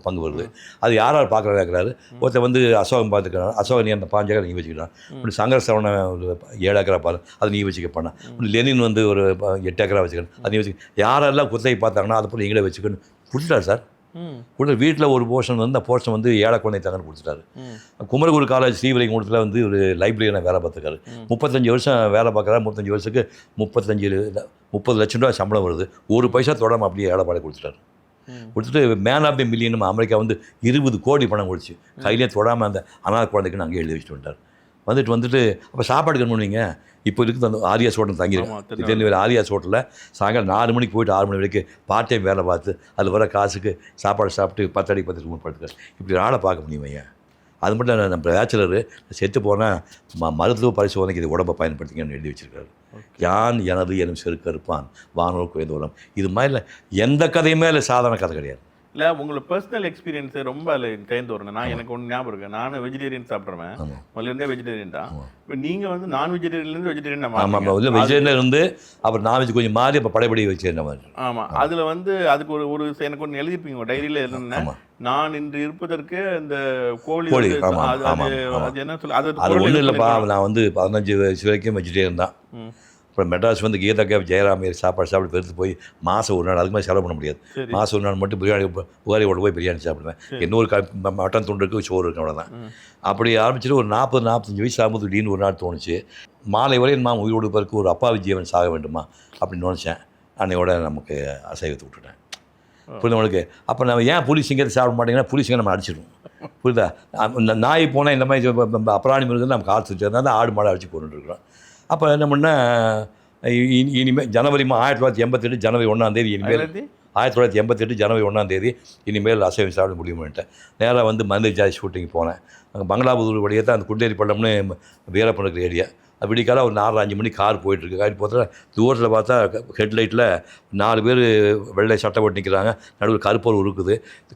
[SPEAKER 1] பங்கு வருது. அது யார் பார்க்குறா கேட்குறாரு. ஒருத்தர் வந்து அசோகம் பார்த்துக்கிறாரு. அசோகன் அந்த 5 ஏக்கரை நீ வச்சுக்கிறான். இப்படி சங்கர சவனை ஒரு 7 ஏக்கரா பாரு அதை நீ வச்சுக்கப்பண்ணா. லெனின் வந்து ஒரு 8 ஏக்கரா வச்சுக்கணும் அதை நீ வச்சுக்க. யாரெல்லாம் குத்தகை பார்த்தாங்கன்னா அதை போல் நீங்களே வச்சுக்கணும் கொடுத்துட்டாரு சார். கொடுத்து வீட்டில் ஒரு போர்ஷன் வந்து அந்த போர்ஷன் வந்து ஏழை குழந்தை தங்கன்னு கொடுத்துட்டாரு. குமரகுரு காலேஜ் ஸ்ரீவில்லிபுத்தூரில் வந்து ஒரு லைப்ரரியில் வேலை பார்த்துருக்காரு. 35 வருஷம் வேலை பார்க்குறாரு. 35 வருஷத்துக்கு 30 லட்சம் ரூபா சம்பளம் வருது. ஒரு பைசா தொடாமல் அப்படியே ஏழைப்பாடை கொடுத்துட்டாரு. கொடுத்துட்டு man of the million America வந்து 20 கோடி பணம் கொடுத்து கையிலே தொடாமல் அந்த அனாதை குழந்தைக்குன்னு அங்கேயே எழுதி வச்சுட்டு வந்துட்டார். வந்துட்டு அப்போ சாப்பாடுக்கு பண்ணுவீங்க. இப்போ இருக்குது அந்த ஆரியாஸ் ஹோட்டல் தங்கியிருக்கேன். திருநெல்வேலி ஆரியாஸ் ஹோட்டலில் சாயங்காலம் 4 மணிக்கு போயிட்டு 6 மணி வரைக்கும் பார்ட் டைம் வேலை பார்த்து அதில் வர காசுக்கு சாப்பாடு சாப்பிட்டு 10 அடி 10 ரூம் படுத்துக்காரு. இப்படி ஆளை பார்க்க முடியும் ஐயா. அது மட்டும் நம்ம பேச்சுலரு செத்து போனால் மருத்துவ பரிசோதனைக்கு இது உடம்பை பயன்படுத்திங்கன்னு எழுதி வச்சுருக்காரு. யான் எனது எனும் செருக்கு இருப்பான் வானோர் குறைந்த உரம். இது மாதிரி எந்த கதையுமே இல்லை, சாதாரண கதை கிடையாது.
[SPEAKER 2] இல்லை உங்களோட பர்சனல் எக்ஸ்பீரியன்ஸு ரொம்ப அதில் கைந்து வரணும். நான் எனக்கு ஒன்று ஞாபகம் இருக்கு. நான் வெஜிடேரியன் சாப்பிட்றேன். முதல்ல வெஜிடேரியன் தான். இப்போ நீங்கள் வந்து நான் வெஜிடேரியன்லேருந்து வெஜிடேரியன்.
[SPEAKER 1] ஆமாம் இல்லை வெஜிடேரியன் இருந்து அப்புறம் நான்வெஜ் கொஞ்சம் மாறி இப்போ படைப்படி வச்சுருந்த மாதிரி.
[SPEAKER 2] ஆமாம் அதில் வந்து அதுக்கு ஒரு எனக்கு ஒன்று எழுதிருப்பீங்க டைரியில் எழுதுனேன். நான் இன்று இருப்பதற்கு இந்த கோழி அது என்ன சொல்ல அது
[SPEAKER 1] ஒன்றும் இல்லைப்பா. நான் வந்து 15 வயசு வரைக்கும் வெஜிடேரியன் தான். அப்புறம் மெட்ராஸ் வந்து கீதா கேப் ஜெயராமேரி சாப்பாடு பெருத்து போய் மாதம் ஒரு நாள் அதுக்கு மாதிரி செலவு பண்ண முடியாது. மாதம் ஒரு நாள் மட்டும் பிரியாணி புகாரி ஓட போய் பிரியாணி சாப்பிடுவேன். இன்னொரு மட்டன் துண்டு இருக்குது, சோறு இருக்குது, அவ்வளோதான். அப்படி ஆரம்பிச்சுட்டு ஒரு 40-45 வயசு ஆகும்போது திடீர்னு ஒரு நாள் தோணுச்சு மாலை வரையும் நான் உயிரோடு பிறகு ஒரு அப்பாவி ஜீவன் சாக வேண்டுமா அப்படின்னு நினச்சேன். அன்னையோட நமக்கு அசைவத்தை விட்டுட்டேன். புரியுது உங்களுக்கு? அப்போ நம்ம ஏன் புலி சிங்கத்தை சாப்பிட மாட்டேங்கன்னா புலி சிங்கம் நம்ம அடிச்சிடுவோம். புரியுதா? நாய் போனால் இந்த மாதிரி அப்ராணி மிருகம் நம்ம காற்று வச்சுருந்தா ஆடு மாடை அடிச்சு போட்டுருக்குறோம். அப்போ என்ன பண்ணால் இனிமேல் ஜனவரி 1988 ஜனவரி 1ஆம் தேதி இனிமேல் 1988 ஜனவரி 1ஆம் தேதி இனிமேல் அசைவம் சாப்பிட முடியுமான்ட்டேன். நேராக வந்து மந்திரி ஜாய் ஷூட்டிங் போனேன். அங்கே பங்களாபுதூர் வழியே தான் அந்த குண்டேரி பள்ளம்னு வீரப்பன் இருக்கிற ஏரியா. விடிக்கால ஒரு 4-5 மணி கார் போயிட்டுருக்கு. கார் போகிறா தூரத்தில் பார்த்தா ஹெட்லைட்டில் 4 பேர் வெள்ளை சட்டை போட்டு நிற்கிறாங்க. நடுவில் கருப்பொரு இருக்குது.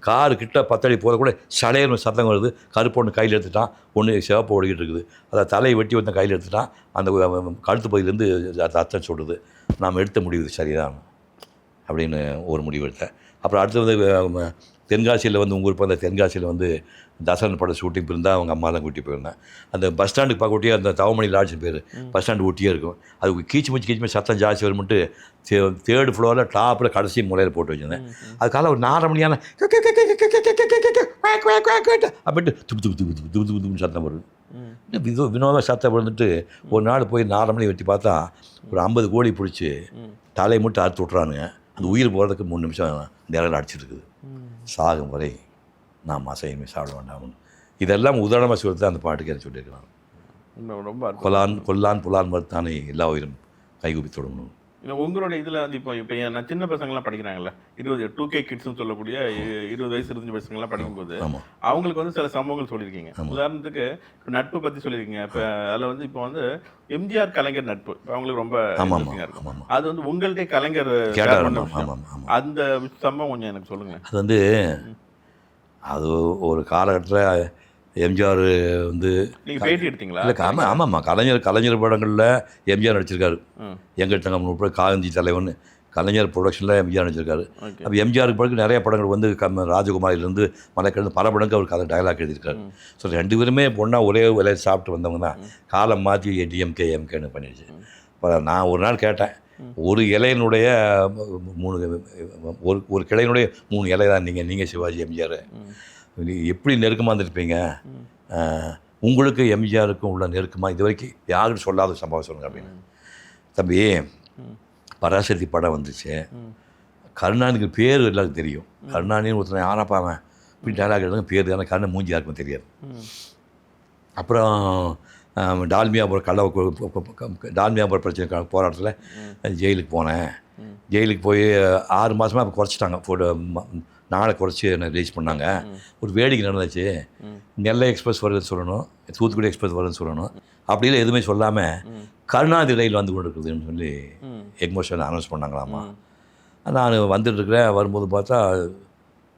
[SPEAKER 1] காரு கிட்ட 10 அடி போகிற கூட சடையர்னு சத்தம் வருது. கருப்பு ஒன்று கையில் எடுத்துட்டான், ஒன்று சிவப்பு ஓடிக்கிட்டு இருக்குது. அதை தலையை வெட்டி வந்து கையில் எடுத்துட்டான். அந்த கழுத்து பகுதியிலேருந்து ரத்தம் சொல்லுது. நாம் எடுத்த முடிவு சரிதான் அப்படின்னு ஒரு முடிவு எடுத்தேன். அப்புறம் அடுத்து வந்து தென்காசியில் வந்து உங்கள் அந்த தென்காசியில் வந்து தசரன் பட ஷூட்டிங் இருந்தால் அவங்க அம்மாலாம் கூட்டி போயிருந்தேன். அந்த பஸ் ஸ்டாண்டுக்கு பார்க்க ஒட்டியே அந்த தவமணி லாட்ஜ் பேர் பஸ் ஸ்டாண்டு ஒட்டியே இருக்கும். அது கீச்சு மூச்சு சத்தம் ஜாஸ்தி வரும்ட்டு 3rd ஃப்ளோரில் டாப்பில் கடைசி முறையில் போட்டு வச்சுருந்தேன். அதுக்காக ஒரு 4 மணியான அப்படின்ட்டு துப்பு சத்தம் வருது. வினோத சத்தம் வந்துட்டு ஒரு நாள் போய் 4 மணி வெட்டி பார்த்தா ஒரு 50 கோழி பிடிச்சி தலையை மட்டும் அறுத்து விட்றானுங்க. அந்த உயிர் போகிறதுக்கு 3 நிமிஷம் நேரில் அடிச்சிட்டு இருக்குது. சாகும் வரை நாம் அசைவமே சாப்பிட வேண்டாம்னு இதெல்லாம் உதாரணமாக சொல்லிட்டு அந்த பாட்டுக்கு என்ன சொல்லியிருக்கிறான்.
[SPEAKER 2] ரொம்ப
[SPEAKER 1] கொல்லான் புலான் மறுத்தானே எல்லா உயிரும் கைகூப்பி தொடங்கணும்.
[SPEAKER 2] இல்லை உங்களுடைய இதில் வந்து இப்போ நான் சின்ன பசங்கள்லாம் படிக்கிறாங்கல்ல 2K கிட்ஸ்னு சொல்லக்கூடிய 20 வயசு 25 பசங்கள்லாம் படிக்கும்போது அவங்களுக்கு வந்து சில சம்பவங்கள் சொல்லியிருக்கீங்க. உதாரணத்துக்கு நட்பு பற்றி சொல்லியிருக்கீங்க. இப்போ அதில் வந்து இப்போ வந்து எம்ஜிஆர் கலைஞர் நட்பு அவங்களுக்கு ரொம்ப இருக்கும். அது வந்து உங்கள்கிட்ட கலைஞர் அந்த சம்பவம் கொஞ்சம் எனக்கு சொல்லுங்கள்.
[SPEAKER 1] அது வந்து அது ஒரு காலகட்டத்தில் எம்ஜிஆர் வந்து
[SPEAKER 2] நீங்கள் பேட்டி எடுத்தீங்களா?
[SPEAKER 1] இல்லை ஆமாம்மா கலைஞர் படங்களில் எம்ஜிஆர் நடிச்சிருக்காரு. எங்கள் தங்கம் உட்பட காந்தி தலைவன் கலைஞர் ப்ரொடக்ஷனில் எம்ஜிஆர் நடிச்சிருக்காரு. அப்போ எம்ஜிஆருக்கு பிறகு நிறைய படங்கள் வந்து ராஜகுமாரிலேருந்து மலைக்கிழந்து பல படங்கள் அவர் கதை டைலாக் எழுதியிருக்காரு. ஸோ 2 பேருமே பொண்ணாக ஒரே வேலையை சாப்பிட்டு வந்தவங்க தான். காலம் மாற்றி டிஎம்கேன்னு பண்ணிடுச்சு. இப்போ நான் ஒரு நாள் கேட்டேன், ஒரு இலையினுடைய 3 ஒரு கிளையினுடைய 3 இலை தான் நீங்கள் சிவாஜி எம்ஜிஆர். எப்படி நெருக்கமாக இருந்திருப்பீங்க? உங்களுக்கு எம்ஜிஆருக்கும் உள்ள நெருக்கமாக இது வரைக்கும் யாரும் சொல்லாத சம்பவம் சொல்லுங்க அப்படின்னு. தம்பி, பராசக்தி படம் வந்துச்சு. கருணாநிதிக்கு பேர் எல்லாருக்கும் தெரியும். கருணாநிதினு ஒருத்தனை யாராப்பாவன் இப்படி டைலாக் எழுதுங்க பேர் தானே, கருணை மூஞ்சி யாருக்கும் தெரியாது. அப்புறம் டால்மியாபுரம் டால்மியாபுரம் பிரச்சனை போராட்டத்தில் ஜெயிலுக்கு போனேன். ஜெயிலுக்கு போய் 6 மாதமாக இப்போ குறைச்சிட்டாங்க, நாளை குறைச்சி என்ன ரிலீஸ் பண்ணாங்க. ஒரு வேடிக்கை நடந்துச்சு. நெல்லை எக்ஸ்பிரஸ் வருதுன்னு சொல்லணும், தூத்துக்குடி எக்ஸ்பிரஸ் வருதுன்னு சொல்லணும், அப்படிலாம் எதுவுமே சொல்லாமல் கருணாநிதி ரயில் வந்து கொண்டு இருக்குதுன்னு சொல்லி எக்மோஷன் அனௌன்ஸ் பண்ணாங்களாமா. நான் வந்துட்டுருக்கிறேன். வரும்போது பார்த்தா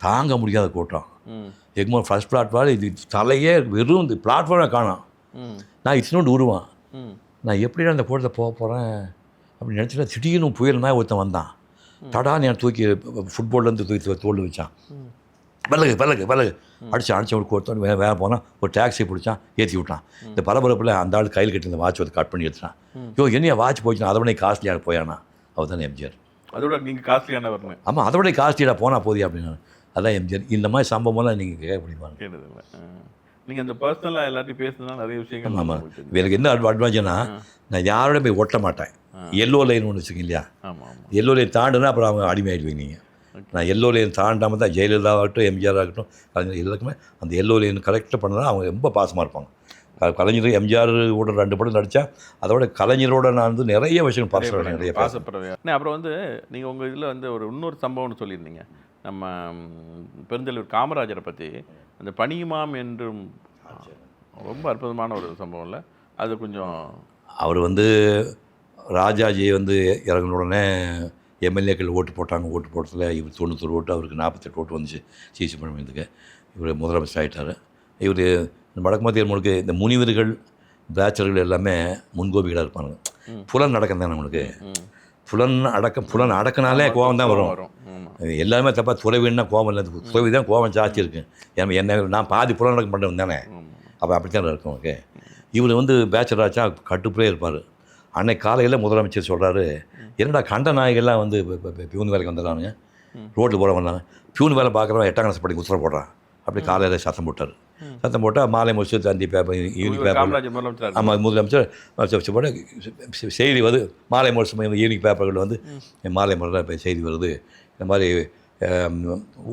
[SPEAKER 1] தாங்க முடியாத கூட்டம். எக்மோ ஃபஸ்ட் பிளாட்ஃபார்ம் இது தலையே வெறும் இந்த பிளாட்ஃபார்மை காணோம். நான் இட்னோண்டு உருவான். நான் எப்படி அந்த கூட்டத்தை போக போகிறேன் அப்படின்னு நினச்சிட்டா திடீர்னு புயல் மாதிரி ஒருத்தன் வந்தான். தடான்னு என் தூக்கி ஃபுட்பால்லேருந்து தூக்கி தோல்டு வச்சான். விலகு அடிச்சு ஒரு கொடுத்தோன்னு வேலை போனால் ஒரு டாக்ஸி பிடிச்சான், ஏற்றி விட்டான். இந்த பரபரப்பில் அந்த ஆள் கையில் கட்டி இந்த வாட்ச் வந்து கட் பண்ணி எடுத்துட்டான். என்னையா வாட்ச் போச்சுன்னா அதை விட காஸ்ட்லியாக போயானா அவர் தானே எம்ஜிஆர்.
[SPEAKER 2] அதோட நீங்கள் காஸ்ட்லியான வரணும்.
[SPEAKER 1] ஆமாம், அதை விட காஸ்ட்லியாக போனால் போதியா அப்படின்னு. அதான் எம்ஜிஆர். இந்த மாதிரி சம்பவம்லாம் நீங்கள் கேட்க முடியுமா?
[SPEAKER 2] நீங்கள் அந்த பர்சனலாக எல்லாத்தையும் பேசுனா நிறைய விஷயங்கள்.
[SPEAKER 1] ஆமாம், எனக்கு என்ன அட்வான்டேஜ்னா நான் யாரோட போய் ஒட்ட மாட்டேன். எல்லோ லைன் ஒன்று வச்சுக்கோங்க இல்லையா, எல்லோ லைன் தாண்டுனா அப்புறம் அவங்க அடிமையாயிடுவீங்க. நீங்கள் நான் எல்லோ லைன் தாண்டாமல் தான் ஜெயலலிதா ஆகட்டும் எம்ஜிஆர் ஆகட்டும் கலைஞர் எல்லாருக்குமே அந்த எல்லோ லைன் கரெக்டாக பண்ணதான் அவங்க ரொம்ப பாசமாக இருப்பாங்க. கலைஞர் எம்ஜிஆர் கூட 2 படம் நடித்தா அதோட கலைஞரோட நான் வந்து நிறைய விஷயம் பர்சனல் நிறைய
[SPEAKER 2] பாசப்படுறேன். அப்புறம் வந்து நீங்கள் உங்கள் இதில் வந்து ஒரு இன்னொரு சம்பவம்னு சொல்லியிருந்தீங்க. நம்ம பெருந்தலைவர் காமராஜரை பற்றி அந்த பணியுமாம் என்றும் ரொம்ப அற்புதமான ஒரு சம்பவம் இல்லை அது? கொஞ்சம்
[SPEAKER 1] அவர் வந்து ராஜாஜி வந்து இறங்கின உடனே எம்எல்ஏக்கள் ஓட்டு போட்டாங்க. ஓட்டு போட்டதில் இவர் 91 ஓட்டு, அவருக்கு 48 ஓட்டு வந்துச்சு சிசி பண்ணுறதுக்கு. இவர் முதலமைச்சர் ஆகிட்டார். இவர் வடக்கு மத்திய முழுக்க இந்த முனிவர்கள் பேச்சர்கள் எல்லாமே முன்கோபிகளாக இருப்பாங்க. புலன் அடக்கம் தான் நம்மளுக்கு. புலன் அடக்கினாலே கோபம் தான் வரும். எல்லாருமே தப்பாக துறவின்னா கோபம் இல்லை, துறவி தான் கோபம் ஜாஸ்தி இருக்குது. என்ன நான் பாதி புலன் அடக்கம் பண்ணுறது தானே, அப்போ அப்படித்தான் இருக்கும். ஓகே, இவர் வந்து பேச்சராச்சா கட்டுப்புலே இருப்பார். அன்னைக்கு காலையில் முதலமைச்சர் சொல்கிறாரு, என்னடா கண்ட நாயகெல்லாம் வந்து பியூன் வேலைக்கு வந்துடுறானுங்க, ரோட்டில் போட வந்தாங்க, பியூன் வேலை பார்க்குறவன் 8ஆம் கிளாஸ் படிக்க உத்தரவு போடுறான். அப்படி காலையில் சத்தம் போட்டார். சத்தம் போட்டால் மாலை முடிச்சு தந்தி பேப்பர் ஈவினிங் பேப்பர். ஆமாம், முதலமைச்சர் போட செய்தி வருது. மாலை முடிச்சு ஈவினிங் பேப்பர்கள் வந்து மாலை முறையில் செய்தி வருது, இந்த மாதிரி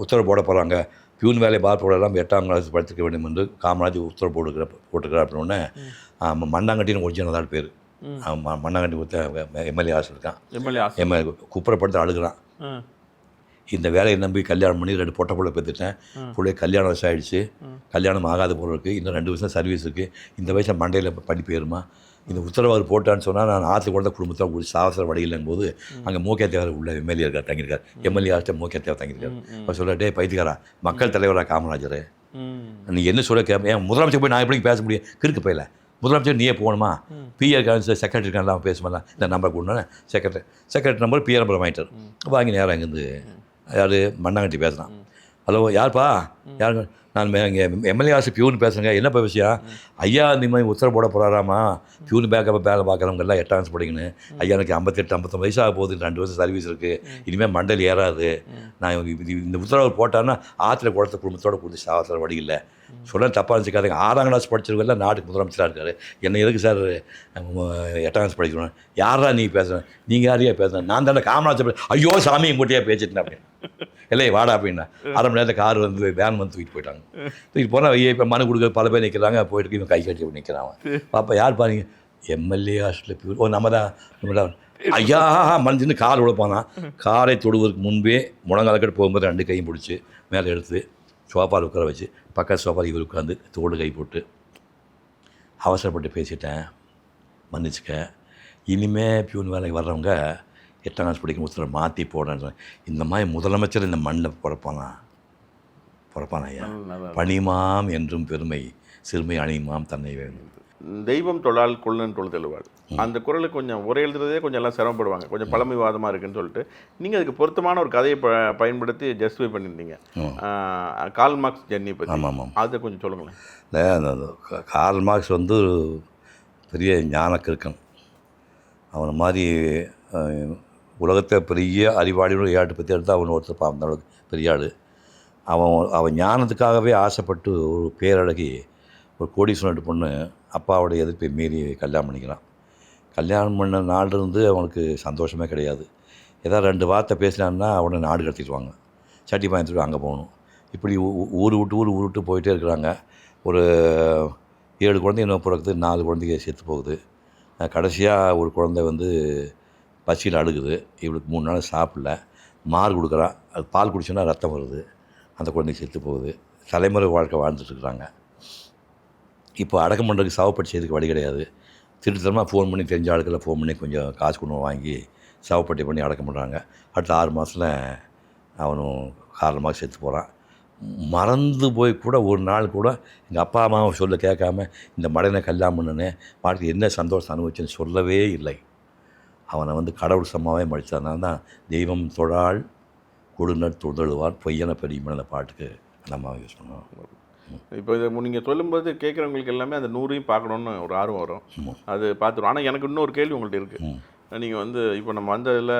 [SPEAKER 1] உத்தரவு போட போகிறாங்க, பியூன் வேலையை பார் போடலாம் 8ஆம் கிளாஸ் படித்துக்க வேண்டும் என்று காமராஜ் உத்தரவு போட்டுக்கிறார். அப்படின்னோடனே மண்ணாங்கட்டின்னு ஒரிஜினல் தான் பேர். மண்ணாங்கட்டி கொடுத்த எம்எல்ஏ ஆசை இருக்கான். எம்எல்ஏ குப்புறப்படுத்த அழுகிறான். இந்த வேலையை நம்பி கல்யாணம் பண்ணி 2 பொட்டை பிள்ளை பெற்றுட்டேன், பிள்ளை கல்யாணம் வயசு ஆகிடுச்சு, கல்யாணம் ஆகாத போல இருக்குது, இன்னும் 2 வருஷம் சர்வீஸ் இருக்குது, இந்த வயசில் மண்டையில் படிப்பு ஏறுமா, இந்த உத்தரவு அவர் போட்டான்னு சொன்னால் நான் ஆற்றுல கூட குடும்பத்தை கூடி சாவசர வடையில்லைங்கும் போது அங்கே மூக்கே தேவர் உள்ள எம்எல்ஏ இருக்கார் தங்கியிருக்கார். எம்எல்ஏ ஆகிட்ட மூக்கே தேவர் தங்கியிருக்கார். அவர் சொல்ல, டே பைத்தியக்காரா, மக்கள் தலைவராக காமராஜர், நீ என்ன சொல்ல கேட்பேன், ஏன் முதலமைச்சர் போய் நான் எப்படி பேச முடியும், கிறுக்கு பையில முதலமைச்சர் நீயே போகணுமா, பிஆர் செக்ரட்டரி இருக்கான்லாம் பேசுமாலாம், இந்த நம்பர் கொடுனோன்னே செக்ரட்டரி நம்பர் பிஆர் நம்பர் வாங்கிட்டார். வாங்கி நேரம் அங்கேருந்து யார் மண்ணாங்கட்டி பேசுகிறான். ஹலோ யார்ப்பா, யாருங்க, நான் இங்கே எம்எல்ஏ ஆசை பியூன் பேசுகிறேங்க, என்னப்பா விஷயம், ஐயா இந்த மாதிரி உத்தரவு போட போகிறாராமா, பியூன் பேக்கப்போ வேலை பார்க்குறவங்க எல்லாம் 8ஆம் கிளாஸ் படிக்கணும், ஐயா எனக்கு 58-59 வயசாக போகுது, 2 வருஷம் சர்வீஸ் இருக்குது, இனிமேல் மண்டல் ஏறாது, நான் இந்த உத்தரவு போட்டான்னா ஆற்றுல குளத்தை குடும்பத்தோடு கொடுத்து சாவத்தில் வழி இல்லை, சொல்ல தப்பாக இருந்துச்சுக்காதுங்க, 6ஆம் கிளாஸ் படிச்சிருக்கல நாட்டுக்கு முதலமைச்சராக இருக்கார், என்ன எதுக்கு சார் 8ஆம் கிளாஸ் படிக்கணும், யாரா நீ பேசுகிறேன், நீங்கள் யாரையா பேசுகிறேன், நான் தானே காமராஜர், ஐயோ சாமி மூட்டையாக பேசிட்டேன் அப்படின்னு, இல்லை வாடா அப்படின்னா 1/2 மணி நேரத்தில் கார் வந்து வேன் வந்து தூக்கிட்டு போயிட்டாங்க. தூக்கிட்டு போனால் இப்போ மனு கொடுக்க பல பேர் நிற்கிறாங்க, போயிட்டு இவன் கை கட்டி நிற்கிறான். பாப்பா யார் பாருங்க, எம்எல்ஏ ஹாஸ்டலில் பியூர், நம்ம தான் ஐயா மனுஷன்னு கார் உழைப்பானா, காரை தொடுவதற்கு முன்பே முழங்காலக்கட்டு போகும்போது 2 கையும் பிடிச்சி மேலே எடுத்து சோஃபாவில் உட்கார வச்சு பக்கத்து சோஃபாவில் இவர் உட்காந்து தோடு கை போட்டு, அவசரப்பட்டு பேசிட்டேன், மன்னிச்சுக்க, இனிமே பியூன் வேலைக்கு வர்றவங்க 8ஆம் கிளாஸ் படிக்கும் உத்தரவை மாற்றி போடுறேன். இந்த மாதிரி முதலமைச்சர் இந்த மண்ணில் பிறப்பானா ஐயா, பணிமாம் என்றும் பெருமை சிறுமை அணியுமாம் தன்னை வேண்டும்.
[SPEAKER 2] தெய்வம் தொழால் கொள்ளன் தொழு தெழுவாள், அந்த குரலுக்கு கொஞ்சம் உரை எழுதுறதே கொஞ்சம் எல்லாம் சிரமப்படுவாங்க, கொஞ்சம் பழமைவாதமாக இருக்குன்னு சொல்லிட்டு நீங்கள் அதுக்கு பொருத்தமான ஒரு கதையை பயன்படுத்தி ஜஸ்டிஃபை பண்ணியிருந்தீங்க. கார்ல் மார்க்ஸ் ஜெர்னி பற்றி.
[SPEAKER 1] ஆமாம்,
[SPEAKER 2] அதை கொஞ்சம் சொல்லுங்களேன்.
[SPEAKER 1] அந்த கார்ல் மார்க்ஸ் வந்து பெரிய ஞான கிறுக்கன். அவனை மாதிரி உலகத்தை பெரிய அறிவாளியோட விளையாட்டு பற்றி எடுத்து அவன் ஒருத்தர் அந்த அளவுக்கு பெரிய ஆள். அவன் ஞானத்துக்காகவே ஆசைப்பட்டு ஒரு பேரழகி ஒரு கோடீஸ்வரன் பொண்ணு அப்பாவோடைய எதிர்ப்பை மீறி கல்யாணம் பண்ணிக்கிறான். கல்யாணம் பண்ண நாளிலிருந்து அவனுக்கு சந்தோஷமே கிடையாது. ஏதாவது 2 வார்த்தை பேசினான்னா அவனை நாடு கடத்திடுவாங்க, சட்டி பாயத்துட்டு அங்கே போகணும். இப்படி ஊர் விட்டு போயிட்டே இருக்கிறாங்க. ஒரு 7 குழந்தை இன்னும் பிறகுது, 4 குழந்தைங்க செத்து போகுது. கடைசியாக ஒரு குழந்தை வந்து பசியில் அழுகுது. இவளுக்கு 3 நாள் சாப்பிடல. மார் கொடுக்குறான், அது பால் குடிச்சோன்னா ரத்தம் வருது, அந்த குழந்தை செத்து போகுது. தலைமுறை வாழ்க்கை வாழ்ந்துட்டுருக்குறாங்க. இப்போ அடக்கம் பண்ணுறதுக்கு சாவுப்பட்டு செய்யறதுக்கு வழி கிடையாது. திருத்தரமாக ஃபோன் பண்ணி தெரிஞ்ச ஆளுக்கெல்லாம் ஃபோன் பண்ணி கொஞ்சம் காசு கொண்டு வாங்கி சாவுப்பட்டி பண்ணி அடக்கம் பண்ணுறாங்க. அடுத்த 6 மாதத்தில் அவனும் காரணமாக செத்து போகிறான். மறந்து போய் கூட ஒரு நாள் கூட எங்கள் அப்பா அம்மாவை சொல்ல கேட்காம இந்த மடையனை கல்யாணம் பண்ணுனேன், வாழ்க்கை என்ன சந்தோஷம் அனுபவிச்சேன்னு சொல்லவே இல்லை. அவனை வந்து கடவுள் சம்மாவே மடித்ததுனால தான் தெய்வம் தொழால் கொடுநட் தொழுவார் பொய்யன பெரிய அந்த பாட்டுக்கு அந்த அம்மாவை யூஸ் பண்ணுவோம்.
[SPEAKER 2] இப்போ இதை நீங்கள் சொல்லும்போது கேட்குறவங்களுக்கு எல்லாமே அந்த 100ஐயும் பார்க்கணுன்னு ஒரு ஆர்வம் வரும். அது பார்த்துருவோம். ஆனால் எனக்கு இன்னொரு கேள்வி உங்கள்கிட்ட இருக்குது. நீங்கள் வந்து இப்போ நம்ம வந்ததில்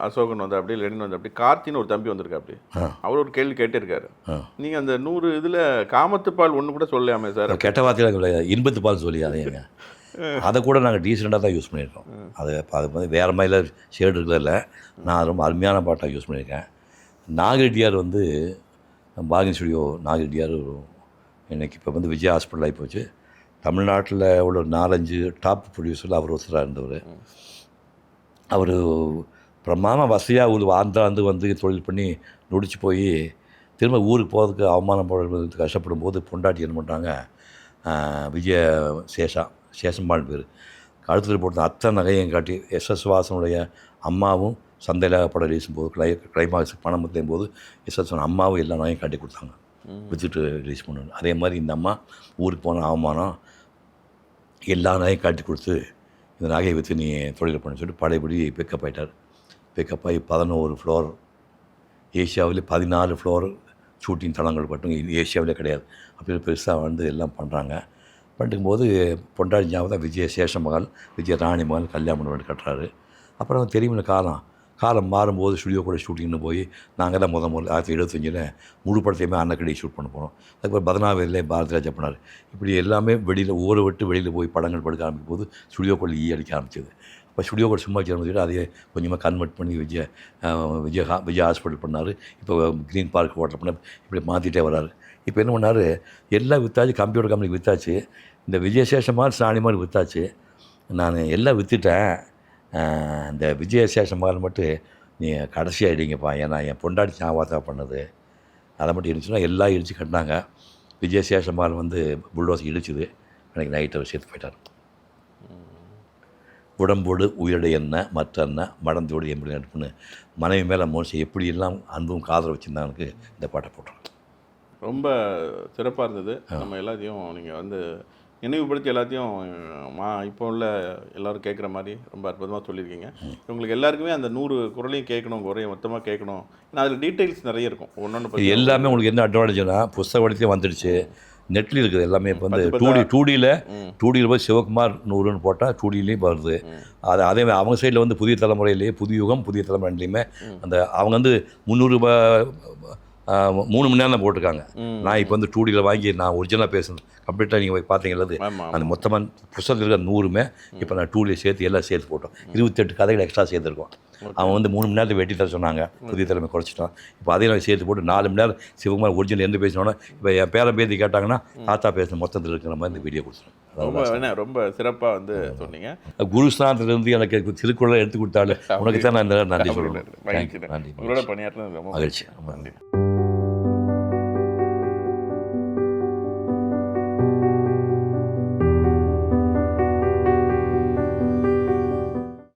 [SPEAKER 2] அசோகன் வந்து அப்படி லெனின் வந்து அப்படி கார்த்தின்னு ஒரு தம்பி வந்திருக்கா அப்படி, அவர் ஒரு கேள்வி கேட்டிருக்காரு. நீங்கள் அந்த 100 இதில் காமத்துப்பால் ஒன்று கூட சொல்லலாமே சார்?
[SPEAKER 1] கெட்ட வார்த்தையில் இன்பத்துப்பால் சொல்லி அதைங்க அதை கூட நாங்கள் டீசெண்டாக தான் யூஸ் பண்ணியிருக்கோம். அது வந்து வேறு மாதிரில ஷேடு இருக்கிறதில்ல, நான் ரொம்ப அருமையான பாட்டாக யூஸ் பண்ணியிருக்கேன். நாகரெட்டியார் வந்து பாகின் ஸ்டுடியோ நாகரெட்டியார் எனக்கு இப்போ வந்து விஜய் ஹாஸ்பிட்டல் ஆகி போச்சு. தமிழ்நாட்டில் உள்ள 4-5 டாப் ப்ரொடியூசரில் அவர் ஒருத்தராக இருந்தவர். அவர் பிரமாதமாக வசதியாக ஒரு ஆந்திராந்து வந்து தொழில் பண்ணி நொடிச்சு போய் திரும்ப ஊருக்கு போகிறதுக்கு அவமானம் போடுறதுக்கு கஷ்டப்படும் போது பொண்டாட்டி என்ன பண்ணுறாங்க, விஜய சேஷம்பாள் பேர் கழுத்தில் போட்டு அத்தனை நகையும் காட்டி எஸ்எஸ் வாசனுடைய அம்மாவும் சந்தையில் படம் ரிலீஸும் போது கிளைமாக்ஸ் பணம் பற்றும் போது எஸ்எஸ் அம்மாவும் எல்லா நகையும் காட்டி கொடுத்தாங்க, விற்றுட்டு ரிலீஸ் பண்ணணும். அதே மாதிரி இந்த அம்மா ஊருக்கு போன அவமானம் எல்லா நகையும் காட்டி கொடுத்து இந்த நகையை விற்று நீ தொழில் பண்ண சொல்லிட்டு பழையபடி பிக்கப் ஆகிட்டார். பிக்கப் ஆகி 11 ஃப்ளோர், ஏஷியாவிலே 14 ஃப்ளோர் ஷூட்டிங் தளங்கள் மட்டும் ஏஷியாவிலே கிடையாது. அப்படி பெருசாக வந்து எல்லாம் பண்ணுறாங்க. பண்ணிக்கும்போது பொண்டாட்டி ஞாபகம் தான் விஜய சேஷமகள் விஜய ராணி மகள் கல்யாணம் பண்ணி கட்டுறாரு. அப்புறம் தெரியுமில்ல காலம் மாறும்போது ஸ்டுடியோ கூட ஷூட்டிங்னு போய் நாங்கள் தான் முதல் 1975 முழு படத்தையுமே அன்னக்கடி ஷூட் பண்ண போனோம். அதுக்கப்புறம் 14 பாரதிராஜா பண்ணார். இப்படி எல்லாமே ஊரை விட்டு வெளியில் போய் படங்கள் படுக்க ஆரம்பிக்கும் போது ஸ்டுடியோக்குள்ளே அடிக்க ஆரம்பிச்சது. இப்போ ஸ்டுடியோக்குள்ள சும்மா வச்சுட்டு அதையே கொஞ்சமாக கன்வெர்ட் பண்ணி விஜய் ஹாஸ்பிட்டல் பண்ணார். இப்போ க்ரீன் பார்க் ஹோட்டல் பண்ண இப்படி மாற்றிட்டே வர்றாரு. இப்போ என்ன பண்ணார், எல்லாம் விற்றாச்சு, கம்ப்யூட்டர் கம்பெனிக்கு விற்றாச்சு, இந்த விஜயசேஷமாக சாணி மாதிரி விற்றாச்சு. நான் எல்லாம் விற்றுட்டேன், இந்த விஜயசேஷமாக மட்டும் நீ கடைசியாக இடிங்கப்பா, ஏன்னா என் பொண்டாட்டி ஞாபகத்தான் பண்ணது, அதை மட்டும் இருந்துச்சுன்னா எல்லாம் இடித்து கட்டினாங்க. விஜயசேஷமாக வந்து புல்டோஸ் இடிச்சுது. எனக்கு நைட்டு அவர் சேர்த்து போயிட்டார். உடம்போடு உயிரடை என்ன மற்ற என்ன மடந்தோடு எப்படி நட்புன்னு மனைவி மேலே மோசம் எப்படியெல்லாம் அன்பும் காதல் வச்சுருந்தானுக்கு இந்த பாட்டை போட்டுருக்கேன்.
[SPEAKER 2] ரொம்ப சிறப்பாக இருந்தது. நம்ம எல்லாத்தையும் நீங்கள் வந்து நினைவுபடுத்தி எல்லாத்தையும் இப்போ உள்ள எல்லோரும் கேட்குற மாதிரி ரொம்ப அற்புதமாக சொல்லியிருக்கீங்க. உங்களுக்கு எல்லாருக்குமே அந்த 100 குரலையும் கேட்கணும், குறையும் மொத்தமாக கேட்கணும். ஏன்னா அதில் டீட்டெயில்ஸ் நிறைய இருக்கும். ஒன்று
[SPEAKER 1] எல்லாமே உங்களுக்கு என்ன அட்வான்டேஜ்னா புஸ்தக வடித்தையும் வந்துடுச்சு, நெட்டில் இருக்குது எல்லாமே. இப்போ வந்து 2Dயில் போய் சிவகுமார் 100ன்னு போட்டால் 2Dலேயும் வருது. அதே மாதிரி அவங்க சைடில் வந்து புதிய தலைமுறையிலேயே புதிய யுகம் புதிய தலைமுறை ரெண்டுலேயுமே அந்த அவங்க வந்து 3 மணி நேரம் தான் போட்டிருக்காங்க. நான் இப்போ வந்து 2Dயில் வாங்கி நான் ஒரிஜினலாக பேசணும் கம்ப்ளீட்டாக நீங்கள் பார்த்தீங்களது அந்த மொத்தமாக புத்தகத்தில் இருக்கிற 100மே இப்போ நான் 2Dயில் சேர்த்து எல்லாம் சேர்த்து போட்டோம். 28 கதைகள் எக்ஸ்ட்ரா சேர்த்துருக்கோம். அவன் வந்து 3 மணி நேரத்தை வெட்டி தர சொன்னாங்க, புதிய தலைமை குறைச்சிட்டான். இப்போ அதையும் நான் சேர்த்து போட்டு 4 மணி நேரம் சிவகுமார் ஒரிஜினல் எந்த பேசினோன்னா இப்போ என் பேரன் பேத்தி கேட்டாங்கன்னா தாத்தா பேசுன மொத்தத்தில் இருக்கிற மாதிரி இந்த வீடியோ கொடுத்துருவேன்.
[SPEAKER 2] ரொம்ப சிறப்பாக வந்து சொன்னீங்க.
[SPEAKER 1] குருஸ்தானத்திலிருந்து எனக்கு திருக்குறளை எடுத்து கொடுத்தாலும் உனக்கு தான் நான் நன்றி சொல்லுவேன்.
[SPEAKER 2] நன்றி. உங்களோட பணியாற்ற
[SPEAKER 1] மகிழ்ச்சி.